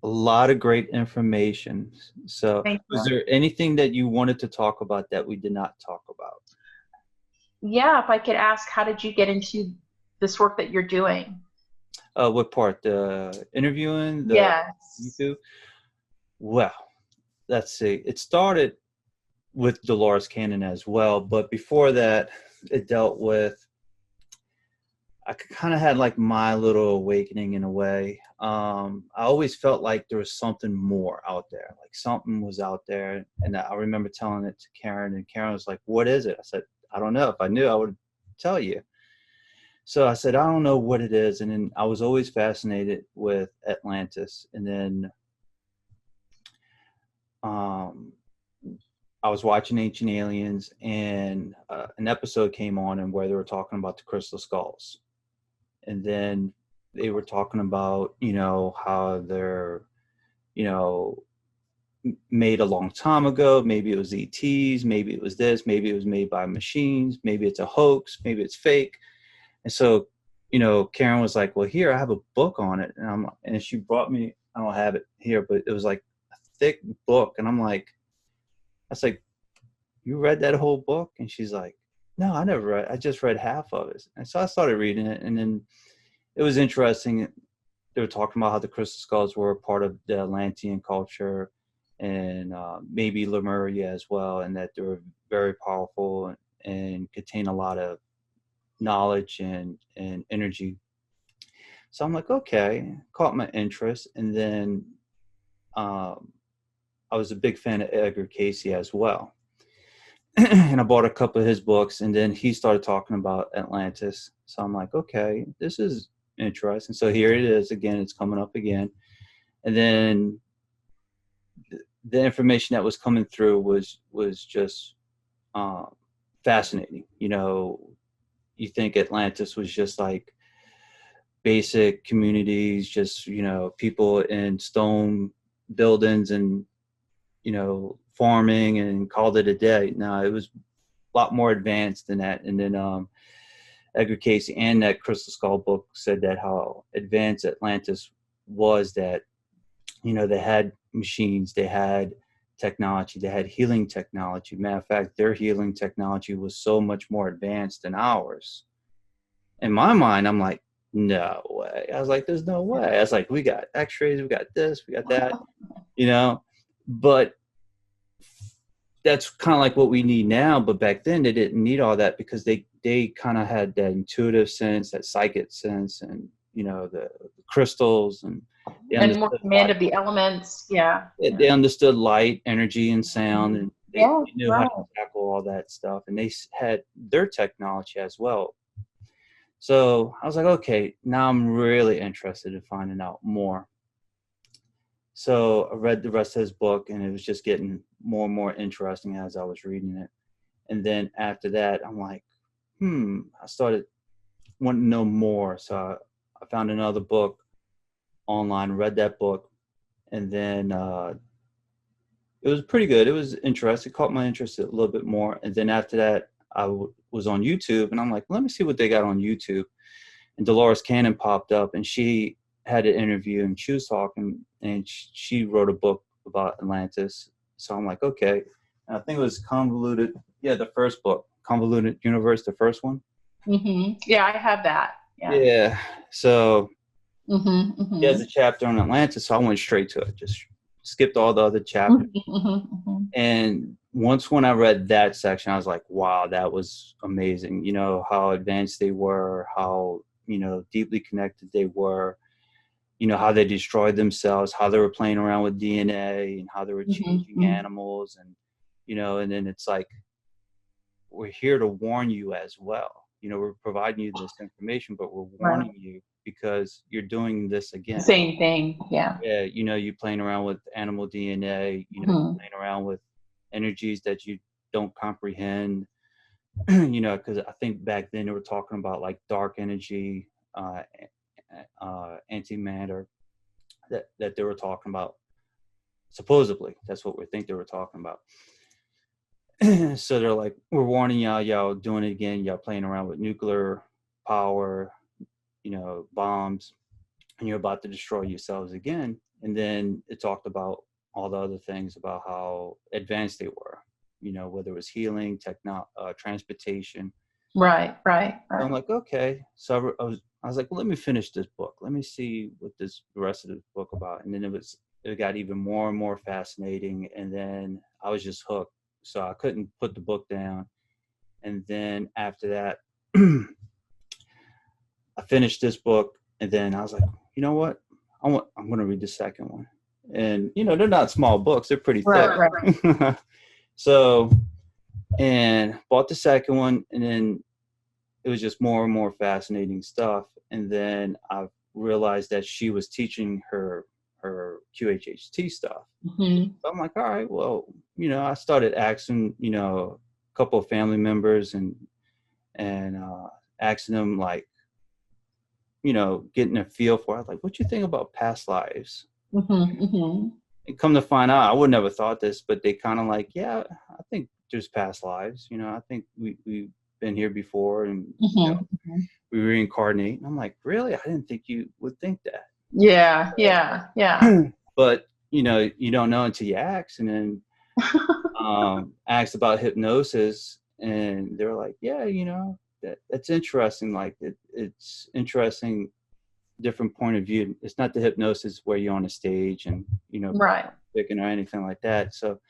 A lot of great information. So was there anything that you wanted to talk about that we did not talk about? Yeah, if I could ask, how did you get into this work that you're doing? What part? The interviewing? The yes. YouTube? Well, let's see. It started with Dolores Cannon as well, but before that, it dealt with, I kind of had like my little awakening in a way. I always felt like there was something more out there, like something was out there. And I remember telling it to Karen, and Karen was like, what is it? I said, I don't know. If I knew, I would tell you. So I said, I don't know what it is. And then I was always fascinated with Atlantis. And then I was watching Ancient Aliens, and an episode came on and where they were talking about the crystal skulls. And then they were talking about, how they're you know, made a long time ago. Maybe it was ETs, maybe it was this, maybe it was made by machines, maybe it's a hoax, maybe it's fake. And so, you know, Karen was like, well, here, I have a book on it. And she brought me, I don't have it here, but it was like a thick book. And I was like, you read that whole book? And she's like, no, I never read. I just read half of it. And so I started reading it, and then it was interesting. They were talking about how the crystal skulls were a part of the Atlantean culture, and maybe Lemuria as well, and that they were very powerful and contain a lot of knowledge and energy. So I'm like, okay, caught my interest. And then I was a big fan of Edgar Cayce as well. And I bought a couple of his books, and then he started talking about Atlantis. So I'm like, okay, this is interesting. So here it is again, it's coming up again. And then the information that was coming through was just fascinating. You know, you think Atlantis was just like basic communities, just, you know, people in stone buildings and, you know, farming, and called it a day. No, it was a lot more advanced than that. And then Edgar Cayce and that Crystal Skull book said that how advanced Atlantis was, that, you know, they had machines, they had technology, they had healing technology. Matter of fact, their healing technology was so much more advanced than ours. In my mind, I'm like, no way. I was like, there's no way. I was like, we got x-rays, we got this, we got that, you know, but that's kind of like what we need now. But back then they didn't need all that, because they kind of had that intuitive sense, that psychic sense, and, you know, the crystals, and more command of the elements. Yeah. They understood light, energy, and sound, and they knew right. how to tackle all that stuff. And they had their technology as well. So I was like, okay, now I'm really interested in finding out more. So I read the rest of his book, and it was just getting more and more interesting as I was reading it. And then after that, I'm like, I started wanting to know more. So I found another book online, read that book, and then it was pretty good. It was interesting. It caught my interest a little bit more. And then after that, I was on YouTube, and I'm like, let me see what they got on YouTube. And Dolores Cannon popped up, and she had an interview, and she was talking, and she wrote a book about Atlantis. So I'm like, okay. And I think it was Convoluted. Yeah, the first book, Convoluted Universe, the first one. Mm-hmm. Yeah, I have that. Yeah. So he has a chapter on Atlantis, so I went straight to it. Just skipped all the other chapters. And when I read that section, I was like, wow, that was amazing. You know, how advanced they were, how, you know, deeply connected they were, you know, how they destroyed themselves, how they were playing around with DNA, and how they were changing animals. And, you know, and then it's like, we're here to warn you as well. You know, we're providing you this information, but we're warning you, because you're doing this again. Same thing. Yeah. Yeah. You know, you're playing around with animal DNA, you know, you're playing around with energies that you don't comprehend, you know, because I think back then they were talking about like dark energy, antimatter, that they were talking about. Supposedly, that's what we think they were talking about. So they're like, we're warning y'all doing it again. Y'all playing around with nuclear power, you know, bombs, and you're about to destroy yourselves again. And then it talked about all the other things about how advanced they were, you know, whether it was healing, transportation. Right. So I'm like, okay. So I was like, well, let me finish this book. Let me see what the rest of this book about. And then it got even more and more fascinating. And then I was just hooked. So I couldn't put the book down. And then after that, I finished this book, and then I was like, you know what? I'm going to read the second one. And, you know, they're not small books. They're pretty thick. Right. So, and bought the second one, and then it was just more and more fascinating stuff. And then I realized that she was teaching her QHHT stuff. So I'm like, all right, well, you know, I started asking, you know, a couple of family members and asking them, like, you know, getting a feel for it. Like, what you think about past lives? And come to find out, I would never thought this, but they kind of like, yeah, I think there's past lives. You know, I think we've been here before, and you know, we reincarnate. And I'm like, really? I didn't think you would think that. Yeah, yeah, yeah. But you know, you don't know until you ask, and then asked about hypnosis, and they were like, yeah, you know, that's interesting. Like it's interesting, different point of view. It's not the hypnosis where you're on a stage and, you know, Right. picking or anything like that. So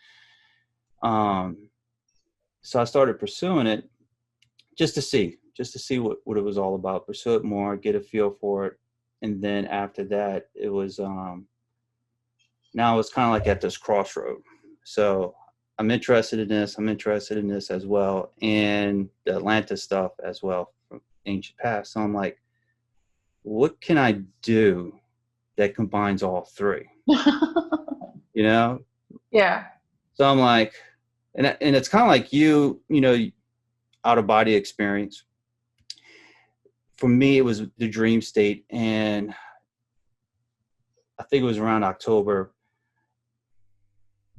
so I started pursuing it just to see what it was all about, pursue it more, get a feel for it. And then after that, it was now it's kind of like at this crossroad. So I'm interested in this as well, and the Atlantis stuff as well from ancient past. So I'm like, what can I do that combines all three? You know? Yeah. So I'm like, and it's kind of like you know, out of body experience. For me, it was the dream state, and I think it was around October.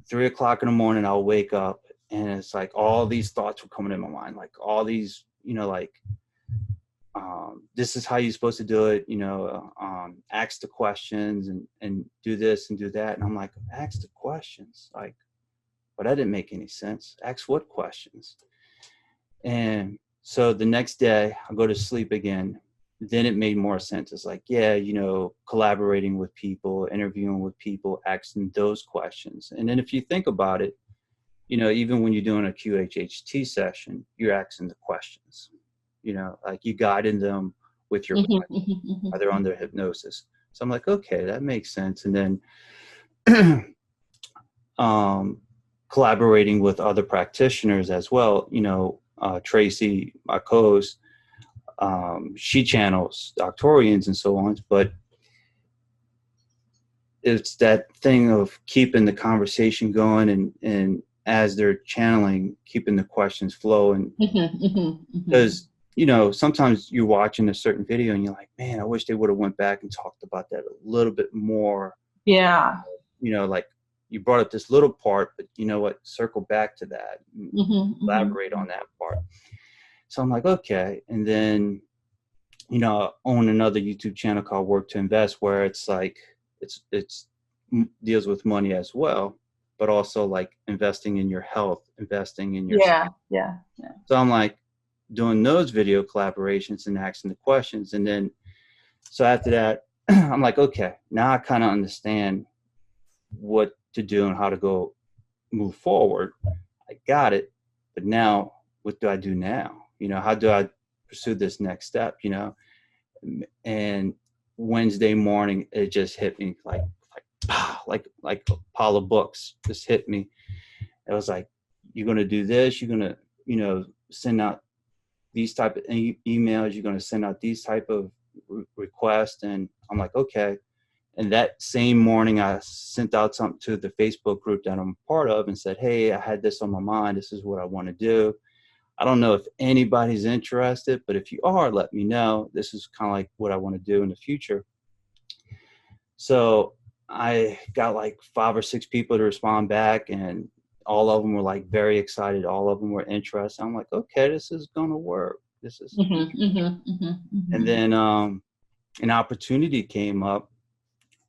3 o'clock in the morning, I'll wake up, and it's like all these thoughts were coming in my mind, like all these, you know, like, this is how you're supposed to do it, you know, ask the questions and do this and do that. And I'm like, ask the questions, like, but that didn't make any sense. Ask what questions? And so the next day I go to sleep again. Then it made more sense. It's like, yeah, you know, collaborating with people, interviewing with people, asking those questions. And then if you think about it, you know, even when you're doing a QHHT session, you're asking the questions, you know, like you guiding them with your questions, or they're under hypnosis. So I'm like, okay, that makes sense. And then collaborating with other practitioners as well, you know, Tracy, my co-host, she channels Doctorians and so on, but it's that thing of keeping the conversation going and as they're channeling, keeping the questions flowing. Because, you know, sometimes you're watching a certain video and you're like, man, I wish they would have went back and talked about that a little bit more. Yeah. You know, like you brought up this little part, but you know what, circle back to that, elaborate on that part. So I'm like, okay. And then, you know, I own another YouTube channel called Work to Invest, where it's like, it's deals with money as well, but also like investing in your health, investing in your yeah. So I'm like doing those video collaborations and asking the questions. And then, so after that, I'm like, okay, now I kind of understand what to do and how to go move forward. I got it. But now what do I do now? You know, how do I pursue this next step, you know? And Wednesday morning, it just hit me like a pile of books just hit me. It was like, you're going to do this. You're going to, you know, send out these type of emails. You're going to send out these type of requests. And I'm like, okay. And that same morning, I sent out something to the Facebook group that I'm part of and said, hey, I had this on my mind. This is what I want to do. I don't know if anybody's interested, but if you are, let me know. This is kind of like what I want to do in the future. So I got like 5 or 6 people to respond back, and all of them were like very excited. All of them were interested. I'm like, okay, this is going to work. This is. And then an opportunity came up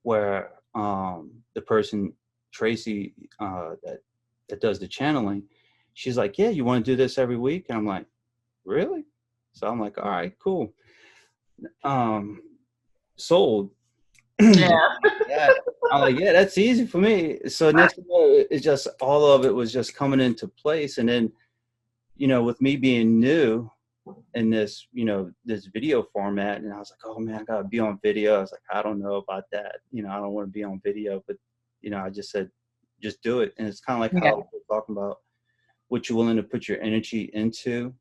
where the person, Tracy, that does the channeling, she's like, yeah, you want to do this every week? And I'm like, really? So I'm like, all right, cool. Sold. Yeah. I'm like, yeah, that's easy for me. So next thing you know, it's just all of it was just coming into place. And then, you know, with me being new in this, you know, this video format, and I was like, oh man, I gotta be on video. I was like, I don't know about that. You know, I don't want to be on video, but you know, I just said, just do it. And it's kind of like how we're talking about what you're willing to put your energy into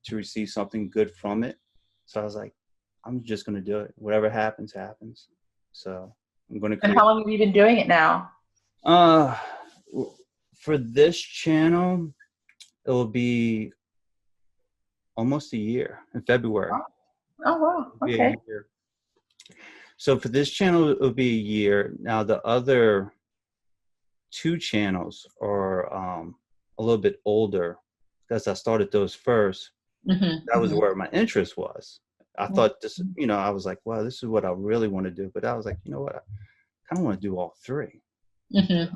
to receive something good from it. So I was like, I'm just going to do it. Whatever happens, happens. So I'm going to create. And how long have you been doing it now? For this channel, it will be almost a year in February. Oh wow. Okay. So for this channel, it will be a year. Now the other two channels are a little bit older, because I started those first. That was where my interest was. I thought this, you know, I was like, wow, this is what I really want to do. But I was like, you know what, I kind of want to do all three. And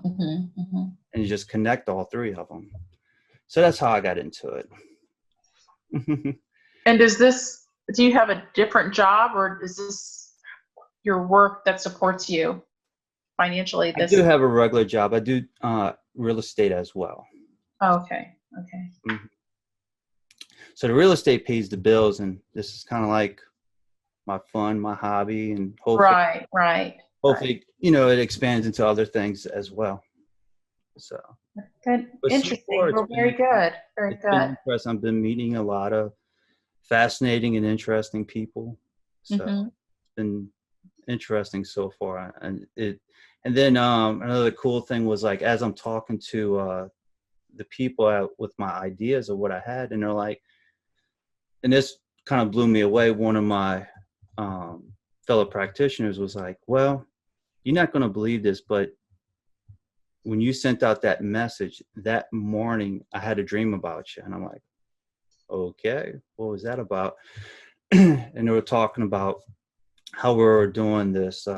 you just connect all three of them. So that's how I got into it. And do you have a different job, or is this your work that supports you financially? I do have a regular job. I do real estate as well. Oh, okay. So the real estate pays the bills, and this is kind of like my fun, my hobby, and hopefully, hopefully, you know, it expands into other things as well. So good, interesting. Well, very good. Interesting. I've been meeting a lot of fascinating and interesting people. So it's been interesting so far. And then another cool thing was, like, as I'm talking to the people with my ideas of what I had, and they're like, and this kind of blew me away. One of my fellow practitioners was like, well, you're not going to believe this, but when you sent out that message that morning, I had a dream about you. And I'm like, okay, what was that about? And they were talking about how we were doing this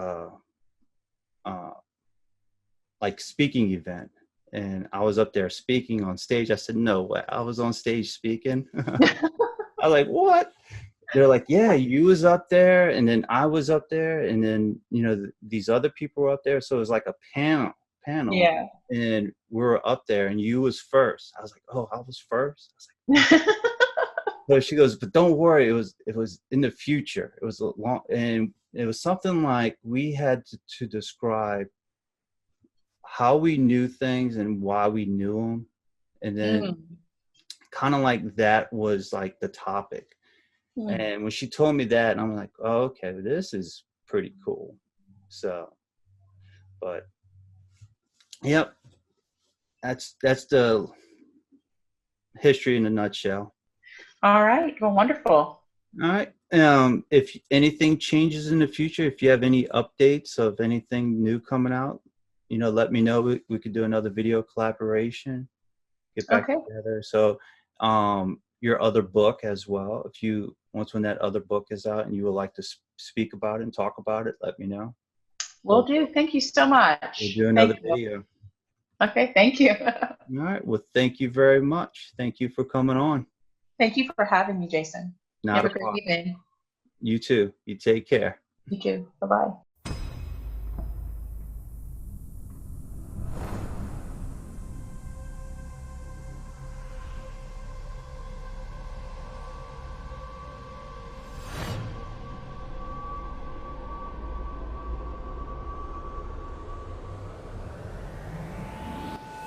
like speaking event. And I was up there speaking on stage. I said, no way, I was on stage speaking. I was like, what? They're like, yeah, you was up there, and then I was up there, and then, you know, these other people were up there. So it was like a panel. Yeah. And we were up there, and you was first. I was like, oh, I was first? I was like, so she goes, but don't worry, it was in the future. It was a long, and it was something like we had to describe how we knew things and why we knew them. And then kind of like that was like the topic. And when she told me that, and I'm like, oh, okay, this is pretty cool. So, but yep, that's the history in a nutshell. All right. Well, wonderful. All right. If anything changes in the future, if you have any updates of anything new coming out, you know, let me know. We could do another video collaboration, get back together. So, your other book as well. If you, when that other book is out and you would like to speak about it and talk about it, let me know. Will do. Thank you so much. We'll do another video. Okay. Thank you. All right. Well, thank you very much. Thank you for coming on. Thank you for having me, Jason. Not have a great evening. You too. You take care. You too. Bye-bye.